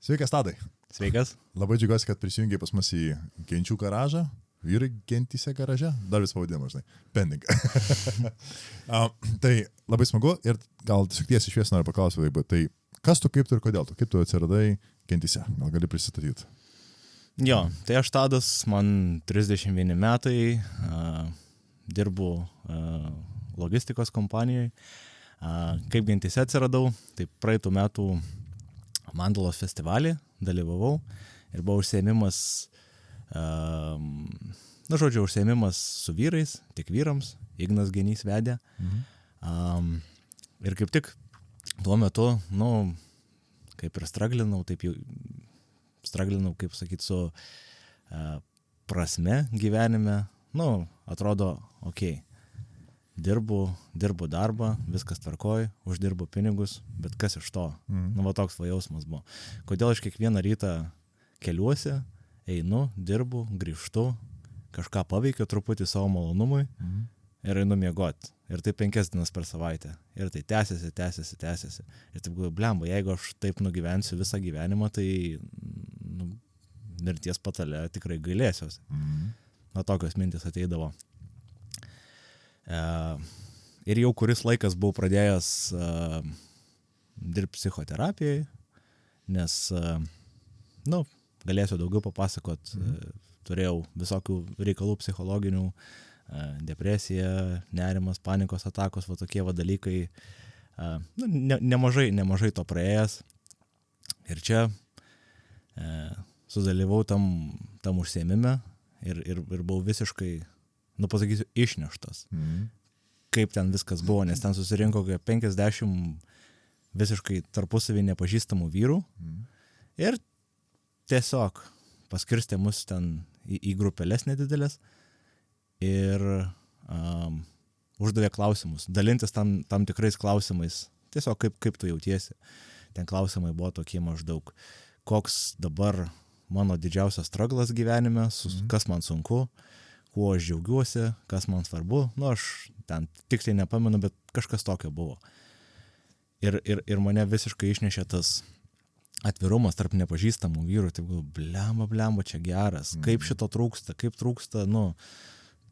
Sveikas, Tadai. Sveikas. Labai džiugiuosi, kad prisijungiai pas mus į Genčių garažą. Vyrai gentyse garaže. Dar vis pavadinimas, žinai. Pending. Tai labai smagu ir gal tiesiog tiesiai šviesiai noriu paklausyti, tai kas tu, kaip tu ir kodėl tu, kaip tu atsiradai gentyse? Gal gali prisistatyti? Jo, tai aš Tadas, man 31 metai, dirbu logistikos kompanijoje. Kaip gentyse atsiradau, tai praeitų metų Mandalos festivalį dalyvavau ir buvo užsiėmimas, užsiėmimas su vyrais, tik vyrams, Ignas Genys vedė. Ir kaip tik tuo metu, kaip ir straglinau, kaip sakyti, su prasme gyvenime, atrodo, okei. Dirbu darbą, viskas tvarkoj, uždirbu pinigus, bet kas iš to? Va toks va jausmas buvo. Kodėl aš kiekvieną rytą keliuosi, einu, dirbu, grįžtu, kažką paveikiu truputį savo malonumui ir einu miegoti. Ir tai 5 dienas per savaitę. Ir tai tęsiasi. Ir taip galvoju, blemba, jeigu aš taip nugyvensiu visą gyvenimą, tai mirties patale tikrai gailėsiuosi. Tokios mintis ateidavo. Ir jau kuris laikas buvau pradėjęs dirbti psichoterapijai, nes, galėsiu daugiau papasakot, turėjau visokių reikalų psichologinių, depresija, nerimas, panikos atakos, tokie dalykai, nemažai to praėjęs. Ir čia sudalyvau tam užsiėmime ir buvau visiškai, pasakysiu, išneštas. Kaip ten viskas buvo, nes ten susirinko 50 visiškai tarpusavį nepažįstamų vyrų ir tiesiog paskirstė mus ten į grupelės nedidelės ir uždavė klausimus, dalintis tam tikrais klausimais, tiesiog kaip tu jautiesi. Ten klausimai buvo tokie maždaug, koks dabar mano didžiausias struglas gyvenime, kas man sunku, kuo aš džiaugiuosi, kas man svarbu. Aš ten tiksliai nepamenu, bet kažkas tokio buvo. Ir mane visiškai išnešė tas atvirumas tarp nepažįstamų vyrų. Taip galvoju, blemba, čia geras. Kaip šito trūksta,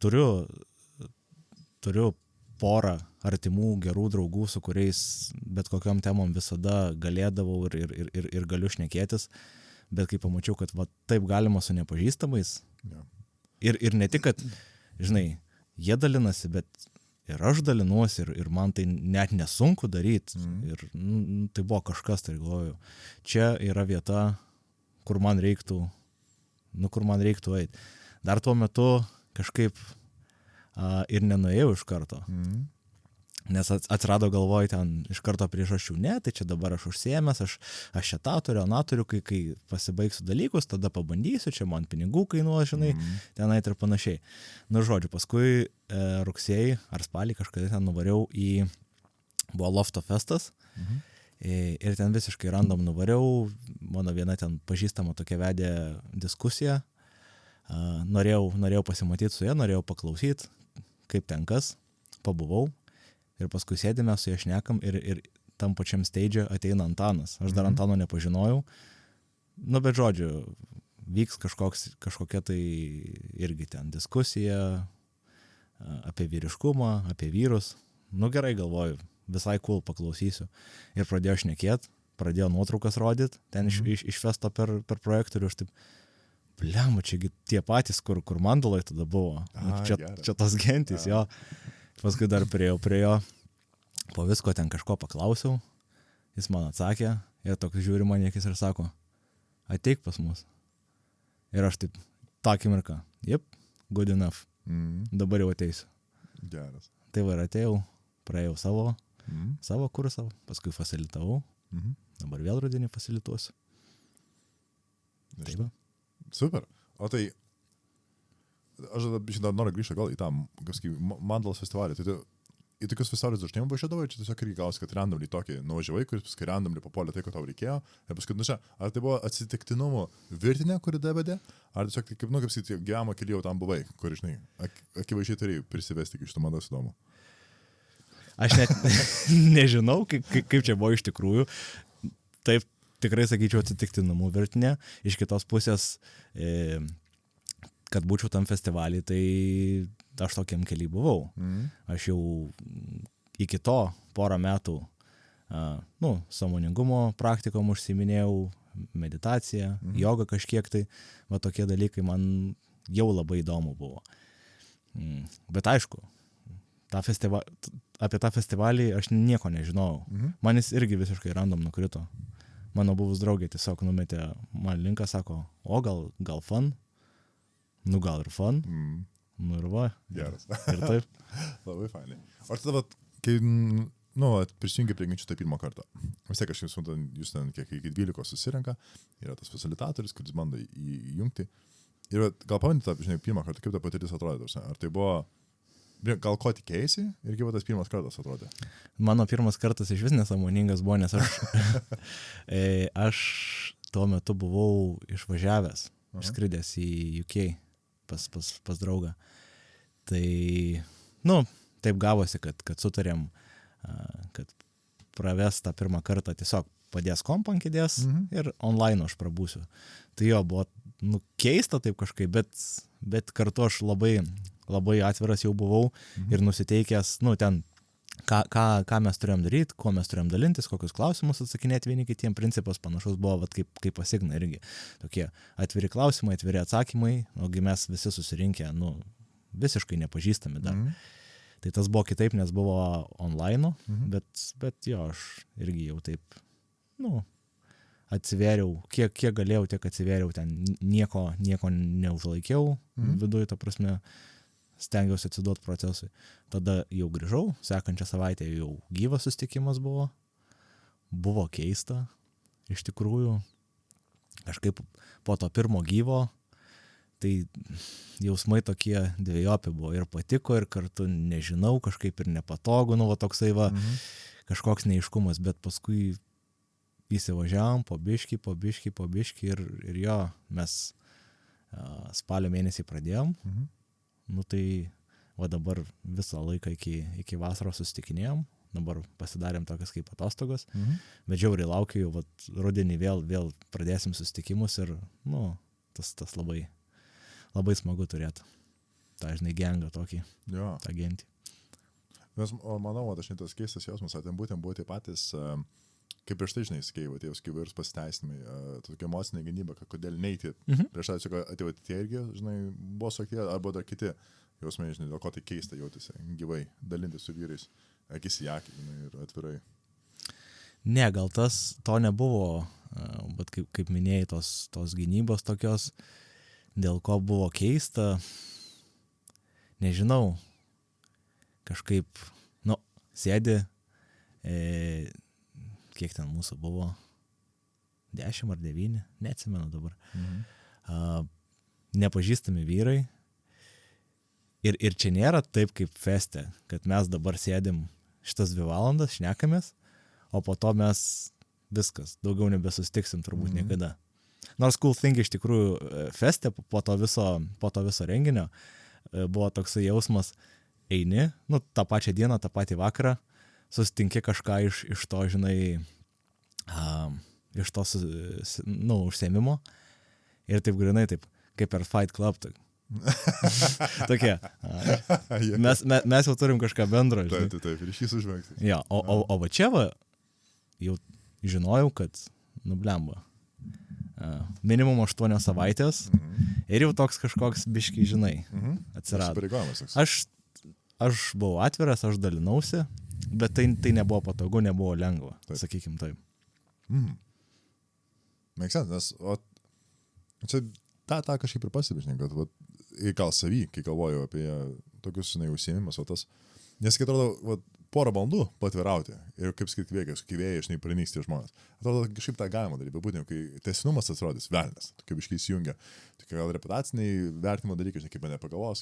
turiu porą artimų, gerų draugų, su kuriais bet kokiom temom visada galėdavau ir galiu šnekėtis. Bet kai pamačiau, kad taip galima su nepažįstamais, Ir ne tik, kad, žinai, jie dalinasi, bet ir aš dalinuosi ir man tai net nesunku daryti. Ir tai buvo kažkas, tai galvoju, čia yra vieta, kur man reiktų eiti. Dar tuo metu kažkaip ir nenuėjau iš karto. Nes atsirado galvoj ten iš karto priežasčių, tai čia dabar aš užsiėmęs, aš čia tą turiu, kai pasibaigsiu dalykus, tada pabandysiu, čia man pinigų kainuoja, žinai, tenai ir panašiai. Žodžiu, paskui rugsėjį ar spalį kažkada ten nuvariau buvo Lofto festas, ir ten visiškai random nuvariau, mano viena ten pažįstama tokia vedė diskusiją, norėjau pasimatyti su ja, norėjau paklausyti, kaip ten kas, pabuvau. Ir paskui sėdime su ja šnekam ir tam pačiam stage ateina Antanas. Aš dar Antano nepažinojau. Bet žodžiu, vyks kažkokia tai irgi ten diskusija apie vyriškumą, apie vyrus. Gerai galvoju, visai cool paklausysiu. Ir pradėjo šnekėt, pradėjo nuotraukas rodyti, ten iš festo per projektorių. Aš taip, blemba, čiagi tie patys, kur Mandaloj tada buvo. Čia tos gentys, jo. Paskui dar priėjau prie jo, po visko ten kažko paklausiau, jis man atsakė ir toks žiūri man akis ir sako, ateik pas mus. Ir aš taip, tą akimirką, good enough, dabar jau ateisiu. Geras. Tai ir atėjau, praėjau savo kursą, paskui fasilitavau, dabar vėl rudenį fasilituosiu. Taip. Super. O tai aš dar noriu grįžti gal į tą Mandalos festivalį. Tai į tokius festivalius dažnai važiuodavai, čia tiesiog irgi gausi, kad randomly tokį nuvažiavai, kuris paskui randomly papuolė tai, ko tau reikėjo. Ir paskui, ar tai buvo atsitiktinumo virtinė, kuri davedė, ar tiesiog kaip gyvenimo kelyje jau tam buvai, kur, žinai, akivaizdžiai turėjai prisivesti iki šito Mandalos įdomu. Aš net nežinau, kaip čia buvo iš tikrųjų. Taip tikrai sakyčiau atsitiktinumų virtinė. Iš kitos pusės, kad būčiau tam festivalį, tai aš tokiam keliui buvau. Aš jau iki to porą metų, sąmoningumo praktikom užsiiminėjau, meditacija, joga kažkiek tai, va tokie dalykai man jau labai įdomu buvo. Bet aišku, apie tą festivalį aš nieko nežinojau. Man jis irgi visiškai random nukrito. Mano buvus draugė tiesiog numetė man linką, sako, o gal fun? Nu gal ir fun. Nu ir va. Geras. Ir taip. Labai fainai. O tada, kai prisijungi prie ginčių tai pirmą kartą. Vis tiek aš jūs ten kiek iki 12 susirenka, yra tas facilitatorius, kuris bando įjungti. Ir gal pavadinti, žinai, pirmą kartą, kaip ta patirtis atrodė? Ar tai buvo, gal ko tikėjasi ir kaip tas pirmas kartas atrodė? Mano pirmas kartas iš vis nesąmoningas buvo, nes aš tuo metu buvau išvažiavęs, išskridęs į UK pas draugą. Tai, taip gavosi, kad sutarėm, kad praves tą pirmą kartą tiesiog padės kompą ant kėdės ir online aš prabūsiu. Tai jo, buvo keista taip kažkaip, bet kartu aš labai atviras jau buvau ir nusiteikęs, ten, ką mes turėjom daryti, kuo mes turėjom dalintis, kokius klausimus atsakinėti vieni kitiem. Principas panašus buvo, kaip pasigna irgi. Tokie atviri klausimai, atviri atsakymai, ogi mes visi susirinkę, visiškai nepažįstami dar. Tai tas buvo kitaip, nes buvo online, bet jo, aš irgi jau taip, atsivėriau, kiek galėjau, tiek atsivėriau, ten nieko neužlaikiau viduje, ta prasme, stengiausi atsiduoti procesui. Tada jau grįžau, sekančią savaitę jau gyvas susitikimas buvo keista, iš tikrųjų, kažkaip po to pirmo gyvo, tai jausmai tokie dvejopi buvo ir patiko, ir kartu nežinau, kažkaip ir nepatogu, toksai kažkoks neaiškumas, bet paskui įsivažiavom po biškį ir jo, mes spalio mėnesį pradėjom, tai va dabar visą laiką iki vasaros susitikinėjom, dabar pasidarėm tokias kaip atostogos, bet žiauriai laukiu, jau rudenį vėl pradėsim susitikimus ir, tas labai smagu turėti tą, žinai, gengą tokį, tą gentį. Nes, manau, aš šitas keistas jausmas, ten būtent buvo tie patys, kaip prieš tai, žinai, sakėjau, atėjus įvairūs pasiteisinimai, tokia emocinė gynyba, kodėl neiti. Prieš tai atėjau tie irgi, žinai, buvo tokie, arba dar kiti jausmai, žinai, dėl ko tai keista jautėsi gyvai, dalintis su vyrais, akis į akį, žinai, ir atvirai. Ne, gal to nebuvo, bet kaip minėjai, tos gynybos tokios, dėl ko buvo keista, nežinau, kažkaip, sėdi, kiek ten mūsų buvo, 10 ar 9, neatsimenu dabar, nepažįstami vyrai, ir čia nėra taip kaip feste, kad mes dabar sėdim šitas 2 valandas, šnekamės, o po to mes viskas, daugiau nebesustiksim turbūt niekada. Nors Cool Thing iš tikrųjų feste po to viso renginio buvo toksai jausmas, eini, tą pačią dieną, tą patį vakarą, susitinki kažką iš to, žinai, iš to, užsiėmimo ir taip grinai, taip, kaip per Fight Club, tokie. Mes jau turim kažką bendro. Taip, ryšys užmegztas. Ja, o va čia jau žinojau, kad, blemba, minimum 8 savaitės ir jau toks kažkoks biškiai, žinai, atsirado. Aš buvau atviras, aš dalinausi, bet tai nebuvo patogu, nebuvo lengva, sakykim taip. Make sense, nes čia tą kažkaip ir pastebi, žinai, kad gal savy, kai galvoju apie tokius, žinai, užsiėmimus, nes kai atrodo, porą valandų patvirauti ir kaip sakyti kviejai, žinai, pranyksti žmonės. Atrodo, kažkaip tą galima daryti, bet būtent, kai tęstinumas atsirodys, velnias, tokie biškai įsijungia, tokie gal reputaciniai vertimo dalykai, žinai, kaip mane pagalvos,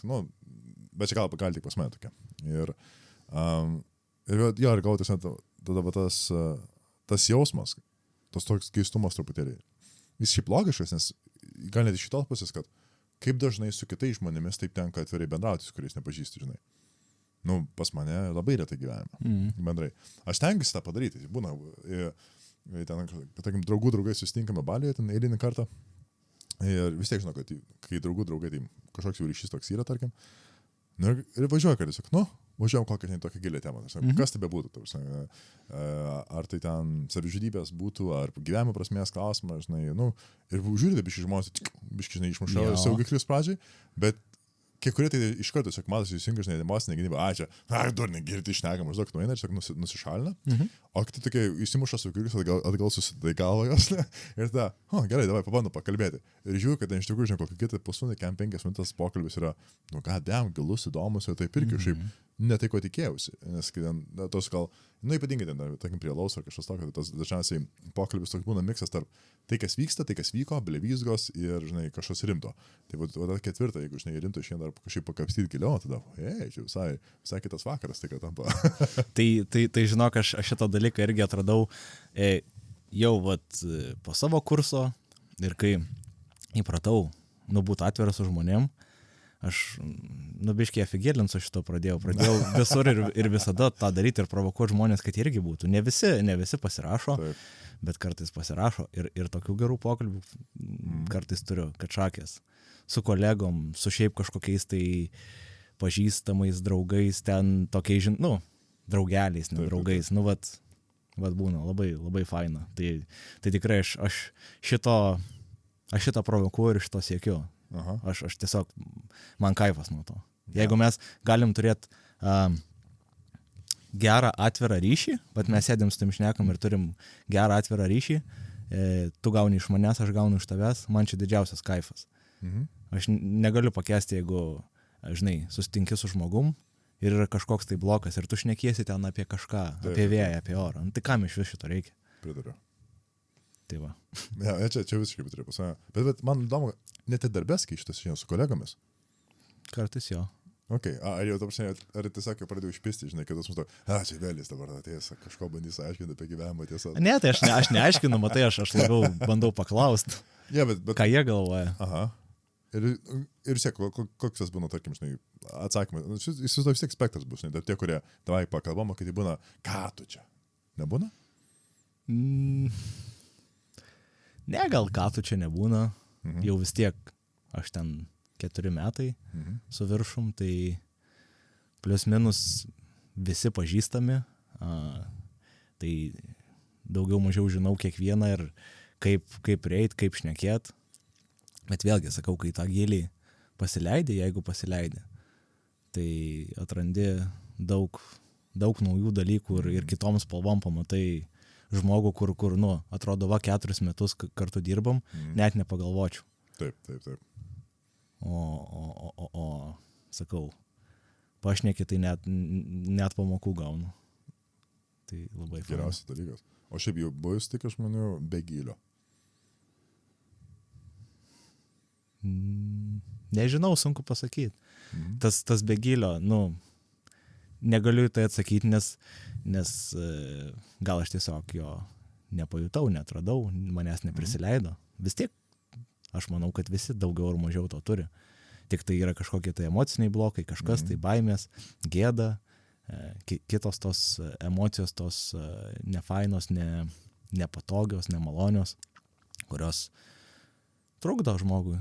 bet čia gal tik pas mane tokia. Ir galvoju, tiesiog tada tas jausmas, tas toks keistumas truputėlį, jis šiaip logiškas, nes gal net iš šitos pusės, kad kaip dažnai su kitais žmonėmis taip tenka atvirai bendrauti, su kuriais nepažįsti, žinai. Pas mane labai retai gyvenime, bendrai. Aš tengiuosi tą padaryti, būna, ten, tarkim, draugai susitinkame Balyje, ten eilinį kartą. Ir vis tiek žinau, kad kai draugai, tai kažkoks jau ryšys toks yra, tarkim. Nu, ir važiuoja, kad tiesiog, važiuojam kokią tokią gilę temą. Kas tai bebūtų, ar tai ten savižudybės būtų, ar gyvenimo prasmės klausimas, žinai, ir žiūrite, biški žmonės, biški, žinai, išmuša saugiklius pradžiai, bet kiek kurie tai iš karto tiesiog matosi įsijungia, žinai, emocinė gynyba, čia, durniai, girti išnegam, maždaug nueina ir tiesiog nusišalina, o kiti tokie įsimuša saugiklius, atgal susidai galvo jos, ir tada, gerai, davai, pabandom pakalbėti. Ir žiūriu, kad iš tikrųjų, žinai, kokį kitą pusvalandį, 5 minutės pokalbis yra, gilus, įdomus, ir taip irgi šiaip ne tai, ko tikėjausi, nes tos gal, ypatingai ten, tarkim, prie laus ar kažkas tokio, tas dažniausiai pokalbis toks būna miksas tarp tai, kas vyksta, tai, kas vyko, blevizgos ir, žinai, kažkas rimto. Tai va ketvirta, jeigu, žinai, rimto šiandien dar kažkaip pakapstyti giliau, tada, čia visai kitas vakaras, tai kad tampa. tai žinok, aš šitą dalyką irgi atradau jau po savo kurso ir kai įpratau, būti atviras su žmonėm, aš, biškiai afigėlint su šito pradėjau visur ir visada tą daryti ir provokuoti žmonės, kad irgi būtų. Ne visi pasirašo, taip, bet kartais pasirašo ir tokių gerų pokalbių kartais turiu, kad šakės su kolegom, su šiaip kažkokiais tai pažįstamais draugais, ten tokiais, draugeliais, ne draugais, vat būna labai, labai faina. Tai tikrai aš šitą provokuoju ir šito siekiu. Aha. Aš tiesiog, man kaifas nuo to. Jeigu mes galim turėti gerą atvirą ryšį, bet mes sėdėm su tam šnekam ir turim gerą atvirą ryšį, tu gauni iš manęs, aš gaunu iš tavęs, man čia didžiausias kaifas. Aš negaliu pakęsti, jeigu, žinai, susitinki su žmogum ir yra kažkoks tai blokas ir tu šnekiesi ten apie kažką, apie vėją, apie orą. Tai kam iš vis šito reikia? Pritariu. Tai va. Ja, čia visiškai pritariu pasame. Bet man įdomu, net ir darbės keištas šiandien su kolegomis. Kartais jo. Ok, ar jau ar tiesiog pradėjau išpisti, žinai, kad mums to, čia vėlis dabar atėjęs, kažko bandys aiškinti apie gyvenimą tiesą. Ne, tai aš neaiškinu, matai, aš labiau bandau paklausti, bet, ką jie galvoja. Aha. Ir siek, koks tas būna, tarkim, žinai, atsakymas. Jis vis tiek spektras bus, žinai, dar tie, kurie, davai pakalbama, kad tai būna, ką tu čia? Nebūna? Ne, gal ką tu čia nebūna. Jau vis tiek, aš ten 4 metai su viršum, tai plius minus visi pažįstami, tai daugiau mažiau žinau kiekvieną ir kaip reit, kaip šnekėt. Bet vėlgi, sakau, kai tą gilį pasileidė, jeigu pasileidė, tai atrandi daug naujų dalykų ir kitom spalvom pamatai žmogų, kur atrodo, 4 metus kartu dirbam, net nepagalvočiau. Taip. O sakau, pašneki, tai net pamokų gaunu. Tai labai faina. Geriausias dalykas. O šiaip jau buvo tik, aš maniau, be gylio. Nežinau, sunku pasakyti. Tas be gylio, negaliu į tai atsakyti, nes gal aš tiesiog jo nepajutau, netradau, manęs neprisileido. Vis tiek, aš manau, kad visi daugiau ar mažiau to turi. Tik tai yra kažkokie tai emociniai blokai, kažkas tai baimės, gėda, kitos tos emocijos, tos nefainos, nepatogios, nemalonios, kurios trukdo žmogui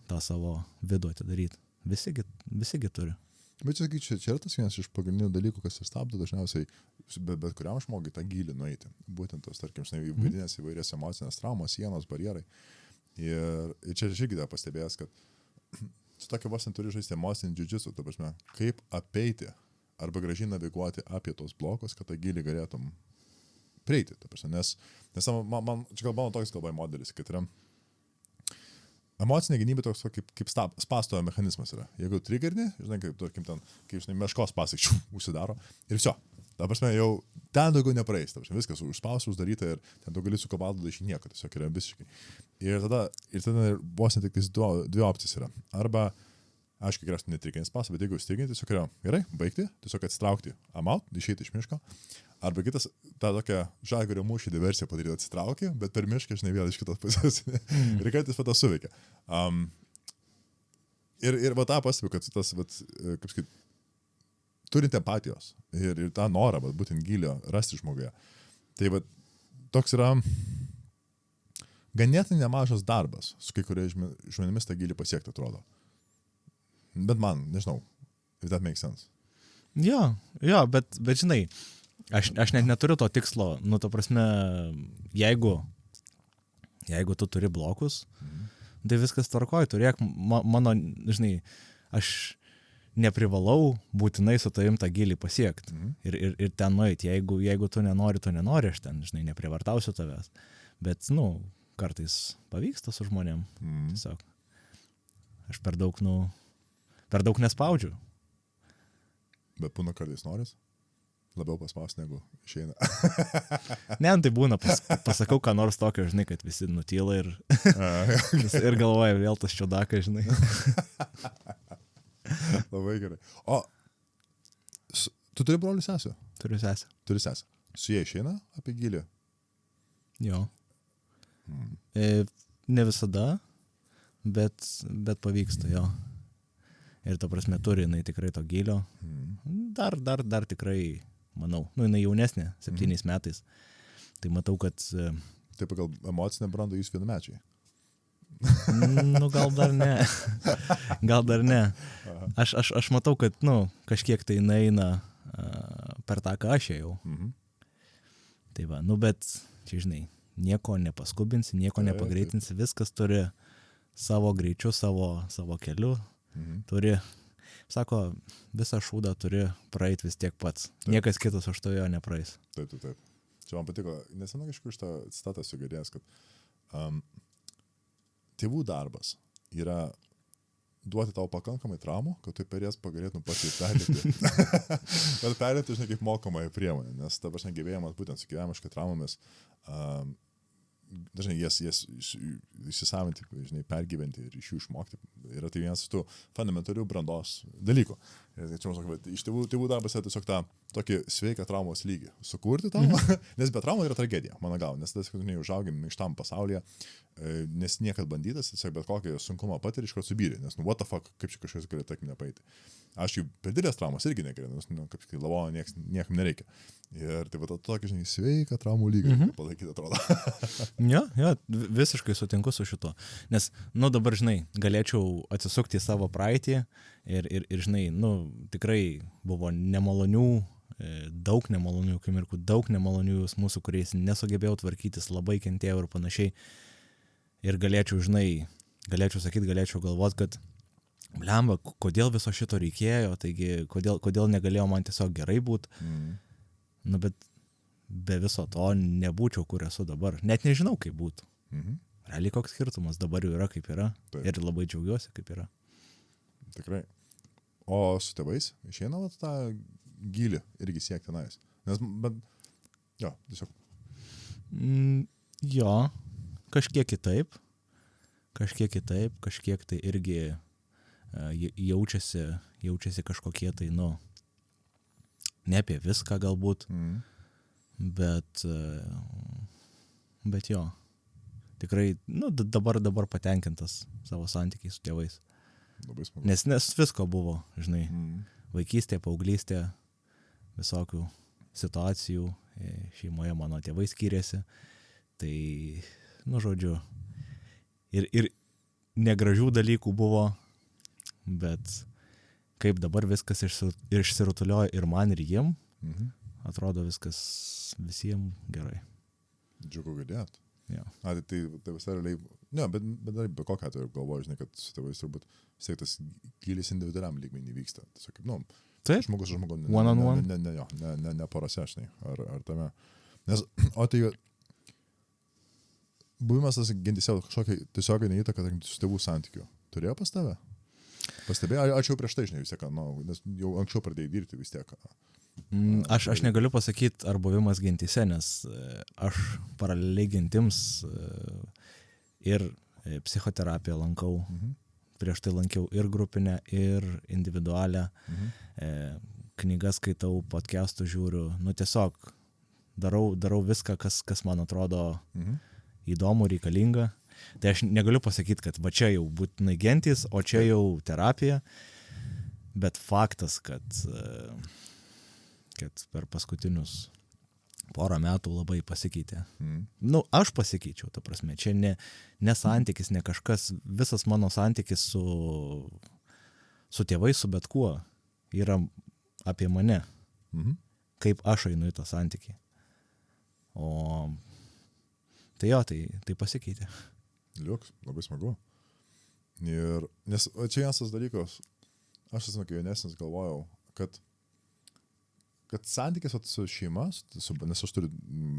tą savo vidų atidaryti. Visigi turi. Bet čia yra tas vienas iš pagrindinių dalykų, kas ir stabdo dažniausiai bet kuriam žmogui tą gylį nueiti. Būtent tos, tarkim, vidinės įvairias emocinės traumos, sienos, barjerai. Ir čia irgi dar pastebėjęs, kad su tokia vos neturi žaisti emocinį džiudžitsu, ta prasme, kaip apeiti arba gražiai naviguoti apie tos blokus, kad tą gylį galėtum prieiti. Ta prasme, nes man čia gal mano toks kalbai modelis, kad yra emocinė gynybė toks kaip spastojo mechanizmas yra. Jeigu triggerini, žinai, kaip, tarkim, ten, kaip, žinai, meškos pasakčių užsidaro ir viso. Ta prasme, jau ten daugiau nepraeis. Ta prasme, viskas užspausta, uždaryta ir ten tu gali su kabaldu dažyti nieko, tiesiog yra visiškai. Ir tada vos ne tik tais dvi opcijas yra. Arba, aišku, geriausiai netriginis pasas, bet jeigu striginti, tiesiog yra gerai, baigti, tiesiog atsitraukti amaut, išeiti iš miško. Arba kitas, tą tokią žalgirio mūšį diversiją padaryti, atsitraukti, bet per mišką, žinai, vėl iš kitos pusės. Ir kartais va tą suveikia. Ir va tą pastebiu, kad tas, kaip sakyt, turint empatijos ir tą norą, būtent gylio rasti žmoguje. Tai va, toks yra ganėtinai nemažas darbas, su kai kuriais žmonėmis tą gilį pasiekti atrodo. Bet man, nežinau, if that makes sense. Jo, bet žinai, aš net neturiu to tikslo, nu, ta prasme, jeigu tu turi blokus, tai viskas tvarkoj, turėk mano, žinai, aš neprivalau būtinai su tavim tą gilį pasiekti ir ten nueiti, jeigu tu nenori, aš ten, žinai, neprivartausiu tavęs, bet, nu, kartais pavyksta su žmonėm, tiesiog, aš per daug nespaudžiu. Bet būna kartais noris labiau paspaus negu išeina. Ne, tai būna, pasakau, ką nors tokio, žinai, kad visi nutyla ir galvoja, vėl tas čiodakas, žinai. Labai gerai. O, tu turi brolių sesę? Turiu sesę. Turi sesę. Su jie išeina apie gilį? Jo. Ne visada, bet pavyksta, jo. Ir ta prasme turi jinai tikrai to gilio. Dar tikrai, manau, nu jinai jaunesnė, 7 metais. Tai matau, kad... Tai pagal emocinę brandą jūs vienamečiai? Nu, gal dar ne. Aš matau, kad, nu, kažkiek tai jinai eina per tą, ką aš ėjau. Tai va, nu, bet, čia žinai, nieko nepaskubinsi, nieko nepagreitinsi, viskas turi savo greičiu, savo keliu. Turi, sako, visą šūdą turi praeiti vis tiek pats. Taip. Niekas kitas už to jo nepraeis. Taip. Čia man patiko, nesenai kažkur šitą citatą esu girdėjęs, kad tėvų darbas yra duoti tau pakankamai traumų, kad tu per jas pagalėtum pats jį perlipti. Bet perlipti, žinai, kaip mokomąją priemonę, nes ta prasme gyvėjimas būtent su gyvenimiškai traumomis dažnai jas įsisavinti, žinai, pergyventi ir iš jų išmokti. Yra tai vienas tų fundamentalių brandos dalykų. Ir čia man sakau, iš tėvų darbas yra tiesiog tą tokį sveiką traumos lygį. Sukurti traumą, nes be traumų yra tragedija, mano gal, nes tas, kad užaugim minkštam pasaulyje, nes niekad bandytas, tiesiog bet kokį sunkumą patiri iš karto subyrė, nes, nu, what the fuck, kaip čia kažkas gali, tarkim, nepaeiti. Aš jų per didelės traumas irgi negeriu, nes, nu, kaip sakai, lavono niekam nereikia. Ir tai va, tokį, žinai, sveiką traumų lygį palaikyti, atrodo. Jo, visiškai sutinku su šito. Nes, nu, dabar, žinai, galėčiau atsisukti į savo praeitį ir žinai, nu, tikrai buvo nemalonių, daug nemalonių akimirkų, daug nemalonių jausmų, su kuriais nesugebėjau tvarkytis, labai kentėjau ir panašiai. Ir galėčiau galvoti, kad blemba, kodėl viso šito reikėjo, taigi kodėl negalėjo man tiesiog gerai būti. Nu, bet be viso to nebūčiau, kur esu dabar. Net nežinau, kaip būtų. Realiai koks skirtumas, dabar jau yra, kaip yra. Taip. Ir labai džiaugiuosi, kaip yra. Tikrai. O su tėvais išeina tą gilį irgi siekti tenais. Bet, jo, tiesiog. Jo, kažkiek kitaip, kažkiek tai irgi jaučiasi kažkokie tai, nu, ne apie viską galbūt, bet jo, tikrai, nu, dabar patenkintas savo santykiais su tėvais. Labai smagu. Nes visko buvo, žinai, vaikystė, paauglystė, visokių situacijų, šeimoje mano tėvai skyrėsi, tai, nu, žodžiu, ir negražių dalykų buvo, bet kaip dabar viskas išsirutuliojo ir man, ir jiem, atrodo viskas visiems gerai. Džiugu girdėt. Jo. Tai visai realiai, ne, bet dar be kokią atveju galvoju, žinai, kad su tėvais turbūt vis tiek tas gilis individualiam lygmenį vyksta. Tiesiog kaip, nu, žmogus su žmogu, ne porose, žinai, ar tame. Nes, o tai buvimas tas gentyse kažkokia tiesioginė įtaka su tėvų santykiu turėjo pas tave? Pastebėjau, aš jau prieš tai, žinai, vis tiek, nu, nes jau anksčiau pradėjai dirbti vis tiek. Aš negaliu pasakyti, ar buvimas gentyse, nes aš paraleliai gentims ir psichoterapiją lankau. Prieš tai lankiau ir grupinę, ir individualią. Knygas skaitau, podcastų žiūriu. Nu, tiesiog darau viską, kas man atrodo įdomu, reikalinga. Tai aš negaliu pasakyti, kad va čia jau būtinai gentys, o čia jau terapija. Bet faktas, kad per paskutinius porą metų labai pasikeitė. Mhm. Nu, aš pasikeičiau, ta prasme. Čia ne santykis, ne kažkas, visas mano santykis su tėvais, su bet kuo yra apie mane. Mhm. Kaip aš einu į tą santykį. O tai jo, tai pasikeitė. Liuks, labai smagu. Ir, nes čia vienas tas dalykas, aš esu kai jaunesnis galvojau, kad santykis su šeima, nes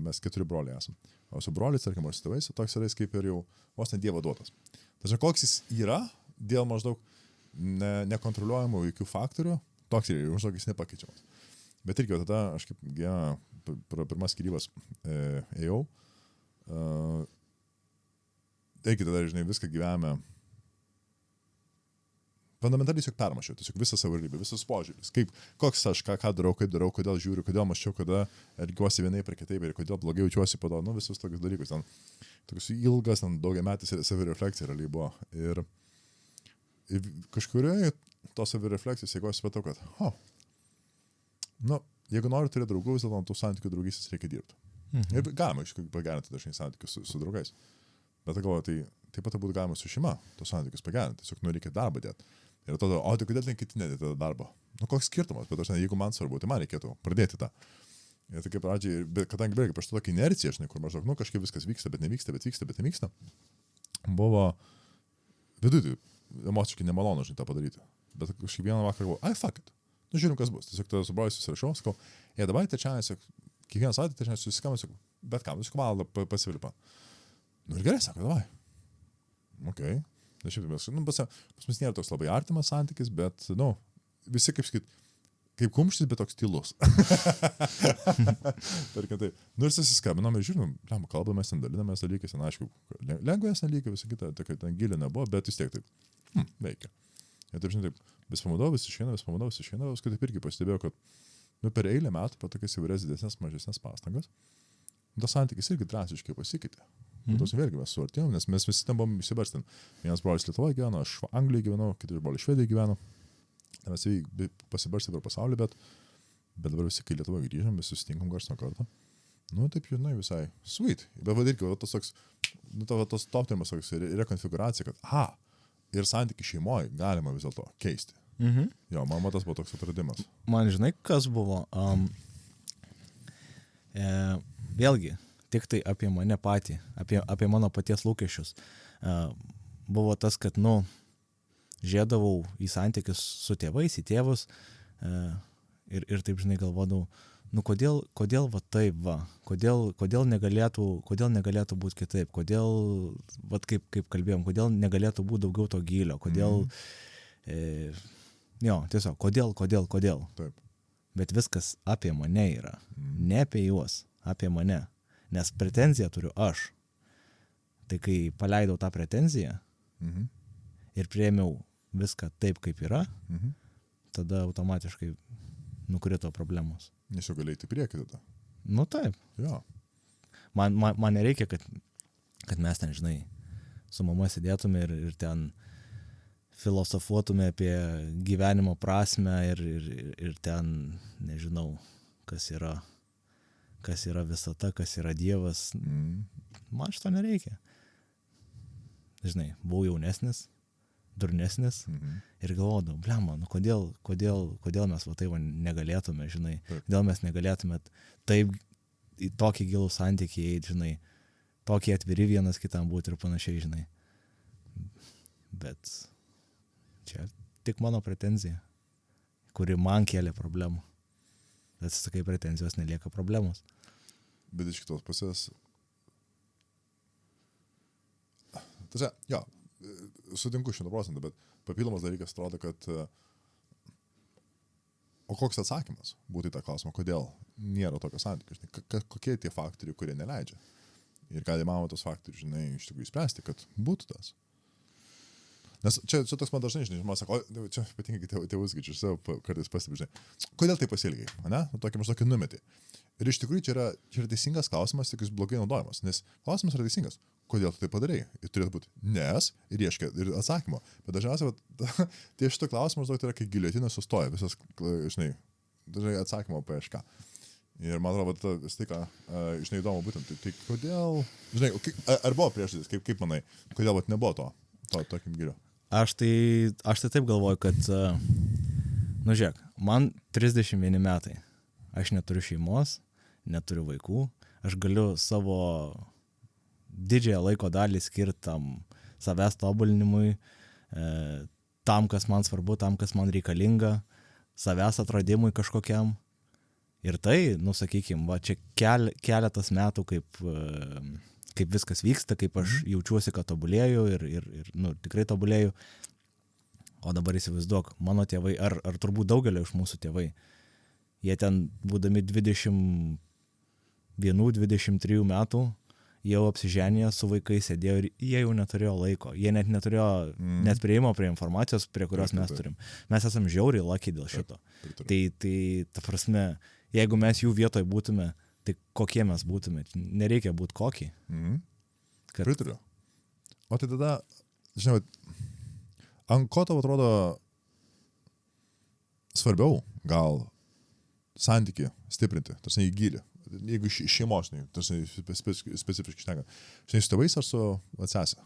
mes 4 broliai esam, o su broliais, tarkim, ar su tėvais, toks yra kaip ir jau vos ne Dievo duotas. Tačiau koks jis yra, dėl maždaug nekontroliuojamų jokių faktorių, toks yra, maždaug jis nepakeičiamas. Bet irgi tada aš kaip pirmas skyrybas ėjau, taigi tada, žinai, viską gyvename fundamentaliai tiesiog permašiau, tiesiog visą savo realybę, visas požiūris, koks aš, ką darau, kaip darau, kodėl žiūriu, kodėl maščiau, kada elgiuosi vienaip ir kitaip ir kodėl blogai jaučiuosi po to, nu visus tokius dalykus, ten tokius ilgas, daugiametis savirefleksija realiai buvo. Ir kažkurioje tos savirefleksijos, jeigu aš supratau, kad, jeigu nori turėti draugų, vis dėlto tų santykių draugystės reikia dirbti. Mhm. Ir galima iš tikrųjų pagerinti dažnai santykius su draugais. Bet galvoju, tai taip pat būtų galima su šeima tos santykius pagerinti, tiesiog reikia darbą dėti. Ir tada, tai kodėl ten kiti nedėti tą darbą? Koks skirtumas, bet aš jeigu man svarbu, tai man reikėtų pradėti tą. Ir tai kaip pradžiai, kadangi beveik aš tokia inercija, žinai, kur maždaug, kažkaip viskas vyksta, bet nevyksta, bet vyksta, bet nevyksta, buvo viduje emociškai nemalonu, žinai, tą padaryti. Bet kažkaip vieną vakarą galvoju, fuck it. Žiūrim, kas bus. Tiesiog tada su broliais susirašau, sakau, dabar trečiąją, kiekvieną savaitę trečiąją susiskambinu, sakau, bet kam, tiesiog valandą pasivilipa. Ir gerai, sako, davai. Okay. Pas mus nėra toks labai artimas santykis, bet, visi kaip sakyt, kaip kumštis, bet toks tylus. Tarkim taip. Ir susiskabinom ir žiūrim, kalbamės, dalinamės dalykais, aišku, lengvesnė lygiai, visą kitą, ten gilė nebuvo, bet vis tiek taip, veikia. Ir taip, žinai, taip, vis pamaudau, vis išeina, paskui taip irgi pastebėjau, kad per eilę metų, po tokias įvairias didesnės, mažesnės pastangas, tas santykis irgi drastiškai pasikeitė. Tos vėlgi mes suartėjom, nes mes visi ten buvom įsibarstę. Vienas brolis Lietuvoje gyveno, aš Anglijoje gyvenau, kiti brolis Švedijoje gyveno. Mes pasibarstė per pasaulį, bet dabar visi, kai Lietuvoje grįžom, visi susitinkam karts nuo karto. Taip, žinai, visai sweet. Bet irgi, tas toks, tas toptinimas toks rekonfiguracija, kad, ir santykių šeimoje galima vis dėlto keisti. Mhm. Jo, man tas buvo toks atradimas. Man žinai, kas buvo? Vėlgi, tik tai apie mane patį, apie mano paties lūkesčius. Buvo tas, kad, žiedavau į santykius su tėvais, į tėvus ir taip, žinai, galvodavau, kodėl va taip va, kodėl negalėtų būti kitaip, kodėl, va kaip kalbėjom, kodėl negalėtų būti daugiau to gylio, kodėl, tiesiog, kodėl. Taip. Bet viskas apie mane yra, ne apie juos, apie mane. Nes pretenziją turiu aš. Tai kai paleidau tą pretenziją ir priėmiau viską taip, kaip yra, tada automatiškai nukrito problemos. Nes jau galėjai į priekį tada. Taip. Jo. Man nereikia, kad mes ten, žinai, su mama sėdėtume ir ten filosofuotume apie gyvenimo prasmę ir ten, nežinau, kas yra visata, kas yra Dievas. Man šito nereikia. Žinai, buvau jaunesnis, durnesnis ir galvodavau, blema, kodėl mes va taip negalėtume, žinai, kodėl mes negalėtume taip į tokį gilų santykį eiti, žinai, tokį atviri vienas kitam būti ir panašiai, žinai. Bet čia tik mano pretenzija, kuri man kėlė problemų. Bet, sakai, pretenzijos nelieka problemos. Bet iš kitos pusės... Sutinku 100%, bet papildomas dalykas atrodo, kad... O koks atsakymas būtų į tą klausimą, kodėl nėra tokio santykio? Kokie tie faktoriai, kurie neleidžia? Ir ką įmanoma tos faktorius, žinai, iš tikrųjų spręsti, kad būtų tas? Nes čia toks man dažnai, žinai, žmonės sako, čia ypatingai tėvus, čia savo kartais pastebi, žinai, kodėl tai pasielgiai, ne? Tokį numetį. Ir iš tikrųjų čia yra teisingas klausimas, tik jis blogai naudojamas, nes klausimas yra teisingas, kodėl tu tai padarai. Ir turėtų būti nes ir ieškia ir atsakymo. Bet dažniausiai, tai šito klausimas tai yra, kai giliotina sustoja, visas, žinai, dažnai atsakymo paieška. Ir man atrodo, tai ką, žinai, įdomu būtent, tai kodėl, žinai, ar buvo priežastis, kaip manai, kodėl nebuvo to tokim giliu? Aš tai taip galvoju, kad, nu žiūrėk, man 31 metai, aš neturiu šeimos, neturiu vaikų, aš galiu savo didžiąją laiko dalį skirti tam savęs tobulinimui, tam, kas man svarbu, tam, kas man reikalinga, savęs atradimui kažkokiam. Ir tai, nu sakykime, va čia keletas metų, kaip viskas vyksta, kaip aš jaučiuosi, kad tobulėju ir nu, tikrai tobulėju. O dabar įsivaizduok, mano tėvai, ar turbūt daugelio iš mūsų tėvai, jie ten būdami 21-23 metų, jau apsiženė su vaikais, sėdėjo ir jie jau neturėjo laiko. Jie net neturėjo net prieimo prie informacijos, prie kurios mes turim. Mes esam žiauriai lucky dėl šito. Tai ta prasme, jeigu mes jų vietoje būtume, tai kokie mes būtume? Nereikia būti kokį. Pritariu. O tai tada, žinau, ant ko tau atrodo svarbiau gal santykį stiprinti, tarsi į gilį? Jeigu šeimos, specifiškai šneka. Žinai, su tėvais ar su sese?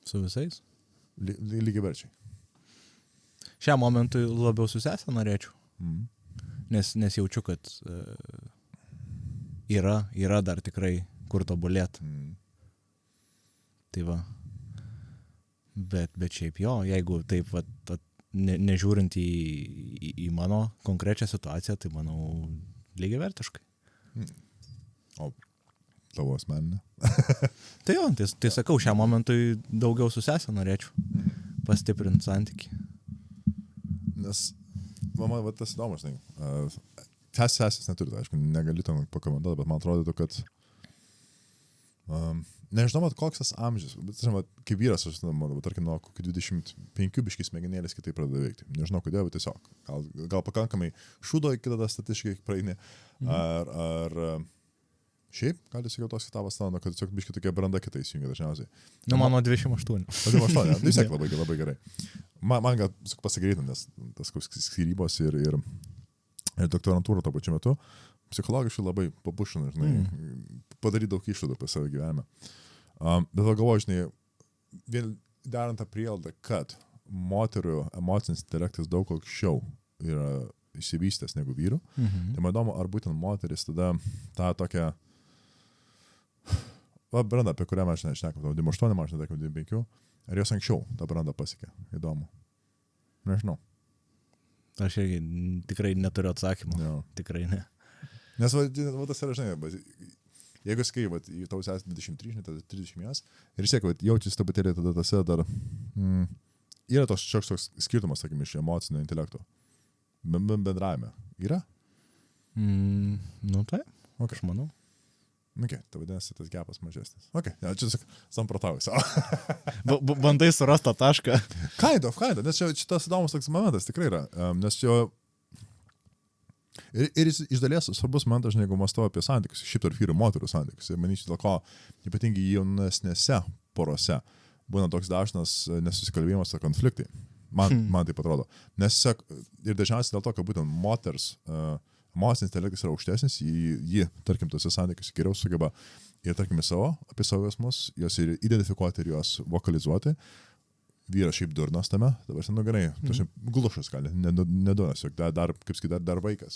Su visais? Lygiaverčiai. Šiam momentui labiau su sese norėčiau. Nes jaučiu, kad yra dar tikrai kur tobulėti. Tai va. Bet šiaip jo, jeigu taip va, nežiūrint į mano konkrečią situaciją, tai manau lygiavertiškai. O tavo asmeninė? Tai jo, tai sakau, šiam momentui daugiau su sese norėčiau pastiprinti santykį. Nes, mama, va tas įdomus, sesės neturi, tai aišku, negali tam pakomentuoti, bet man atrodo, kad nežinau, koks tas amžius, bet žinoma, kaip vyras, aš žinoma, tarkim, nuo kokių 25 biškis smegenėlės kitaip pradeda veikti. Nežinau, kodėl, bet tiesiog. Gal pakankamai šūdo iki tada statistiškai praeini. Ar šiaip, gali sakiau tos tavo stano, kad tiesiog biški tokia branda kitai įsijungia dažniausiai. Nu, mano 28. 28, vis tiek labai gerai. Man gal pasigreitina, nes tas skyrybos ir doktorantūra to pačiu metu psichologiškai labai papušina, žinai, padaryti daug išvadų apie savo gyvenimą. Bet galvoju, žinai, vien darant tą prielaidą, kad moterų emocinis intelektas daug anksčiau yra išsivystęs negu vyrų, tai man įdomu, ar būtent moteris tada tą tokią brandą, apie kurią mes šnekam, 28, aš netakau 25, ar jos anksčiau tą brandą pasiekė? Įdomu. Nežinau. Aš irgi tikrai neturiu atsakymų. Jo. Tikrai ne. Nes va tas yra, žinai, jeigu sakai, tau esi 23, tada 30, ir vis tiek, jaučiasi truputėlį tada tose dar, yra toks skirtumas, sakykim, iš emocinio intelekto. Bendravime. Yra? Nu tai, aš manau. Okay, tai vadinasi, tas gepas mažesnis. Ja, čia samprotauju. Bandai surasti tą tašką. Kind of, nes čia tas įdomus toks momentas tikrai yra, nes čia ir iš dalies svarbus momentas, žinai, jeigu mąstau apie santykius, šiaip tarp vyrų ir moterų santykius, ir manyčiau, dėl ko ypatingai jaunesnėse porose būna toks dažnas nesusikalbėjimas ar konfliktai. Man taip atrodo. Nes ir dažniausiai dėl to, kad būtent moters emocinis intelektas yra aukštesnis, ji, tarkim, tose santykiuose geriau sugeba ir, tarkim, apie savo jausmus, jos ir identifikuoti ir juos vokalizuoti. Vyras šiaip durnas tame, dabar nu gerai, glušas gali, nedurnas, dar, kaip sakyti, dar vaikas.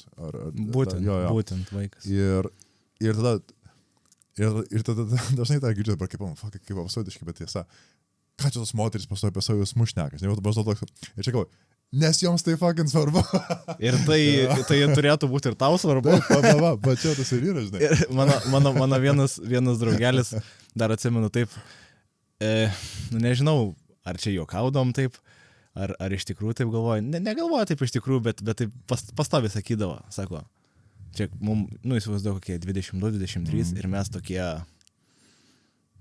Būtent vaikas. Ir tada dažnai tą girdžiu, dabar kaip absurdiškai, bet tiesa, ką čia tos moteris pastoja apie savo jausmus šnekas, ir čia galvoju, nes joms tai fucking svarbu. Ir tai turėtų būti ir tau svarbu. Va, čia tas ir yra, žinai. Ir mano vienas draugelis, dar atsimenu taip, nežinau, ar čia juokaudom taip, ar iš tikrųjų taip galvoju. Negalvoju taip iš tikrųjų, bet taip pastoviai sakydavo, sako, čia mums, įsivaizduoju, kokie 22-23 ir mes tokie,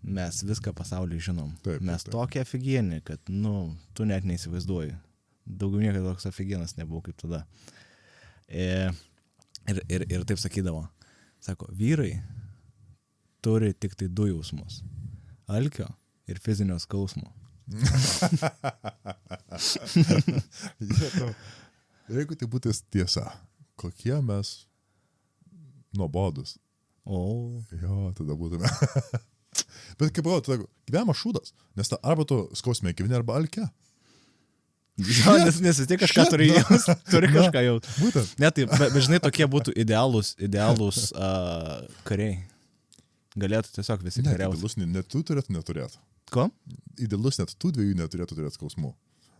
mes viską pasaulyje žinom. Taip, mes tokie afigieni, kad, tu net neįsivaizduoji. Daugiau niekada toks afigienas nebuvo kaip tada. Ir taip sakydavo, sako, vyrai turi tik tai 2 jausmus. Alkio ir fizinio skausmo. Jeigu tai būtų tiesa, kokie mes nuobodus. O. Jo, tada būtume. Bet kaip buvo, tada gyvenimas šūdas, nes arba tu skausmė gyveni, arba alke. Jo, nes vis tiek kažką turi jaust, turi kažką jaust. Būtent. Ne, tai, bet žinai, tokie būtų idealūs kariai. Galėtų tiesiog visi kariauti. Idealus net tu turėtų neturėti. Ko? Idealus net tų dviejų neturėtų turėti skausmų.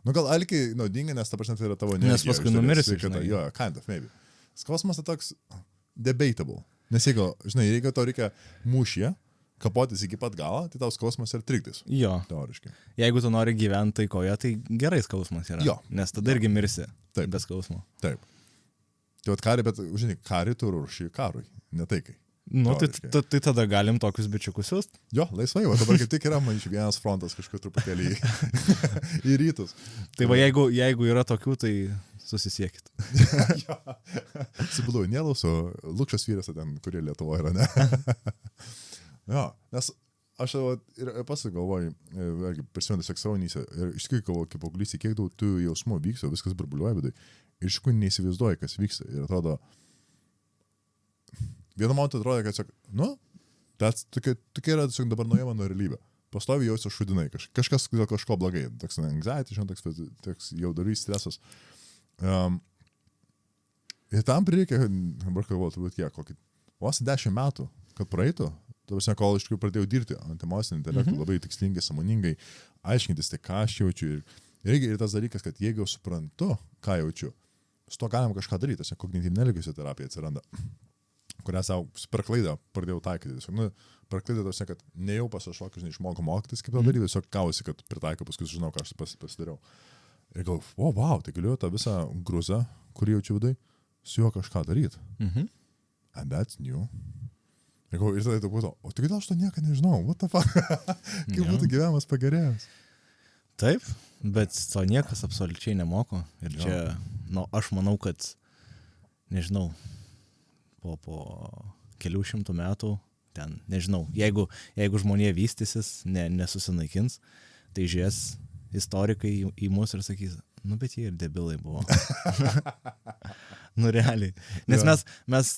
Nu gal alkiai naudinga, nes ta prasme tai yra tavo energija. Nes paskui numirsi, žinai. Jo, kind of, maybe. Skausmas tai toks debatable. Nes jeigu, žinai, jeigu tau reikia mūšyje, kapotis iki pat galo, tai tau skausmas ir trikdis. Jo. Teoriškai. Jeigu tu nori gyventi taikoje, tai gerai skausmas yra. Jo. Nes tada irgi mirsi. Taip. Be skausmo. Taip. Tai vat karį, bet, žinai, karį tu ruoši karui, ne taikai. Nu, tai tada galim tokius bičiukus siūst. Jo, laisvai, o dabar kaip tik yra, man iš vienas frontas kažkur truputėlį į rytus. Tai va, jeigu yra tokių, tai susisiekit. Sibudau, Nėlausų, Lukšas vyras ten, kurie Lietuvoje yra, ne? Jo, nes aš ir pasigalvoju, prisimenu tiesiog savo nysę, ir iš tikrųjų galvoju, kaip paauglystė, kiek daug tų jausmų vyksta, viskas burbuliuoja vidai, ir iš tikrųjų neįsivaizduoju, kas vyksta. Ir atrodo, vienu momentu atrodo, kad tiesiog, nu, tokia yra tiesiog dabar nauja mano realybė. Pastovi jausiu šudinai, kažkas dėl kažko blogai, toks anxiety, žinot, toks jaudulys, stresas. Ir tam prireikia, dabar galvoju, turbūt kiek, kokį, vos 10 metų, kad praeitų, kol iš tikrųjų pradėjau dirbti ant emocinio intelekto, labai tikslingai, sąmoningai, aiškintis tai, ką aš jaučiu. Ir tas dalykas, kad jeigu jau suprantu, ką jaučiu, su to galim kažką daryti, tas kognityvinė elgesio terapija atsiranda, kurią savo per klaidą pradėjau taikyti. Tiesiog, per klaidą tos, kad ne jau pasišokius, neišmokau mokytis, kaip tą daryti, tiesiog gausi, kad pritaikau, paskui žinau, ką aš pasidariau. Ir galvoju, wow, tai galiu tą visą grūzą, kurį jaučiu vidai, su juo kažką daryti. And that's new. Ir tada tai būtų, o tai kodėl aš to nieko nežinau, what the fuck, kaip būtų gyvenimas pagerėjęs. Taip, bet to niekas absoliučiai nemoko. Ir čia, aš manau, kad, nežinau, po kelių šimtų metų, ten, nežinau, jeigu žmonė vystysis, nesusinaikins, tai žies istorikai į mus ir sakys, nu bet jie ir debilai buvo. Nu realiai. Nes mes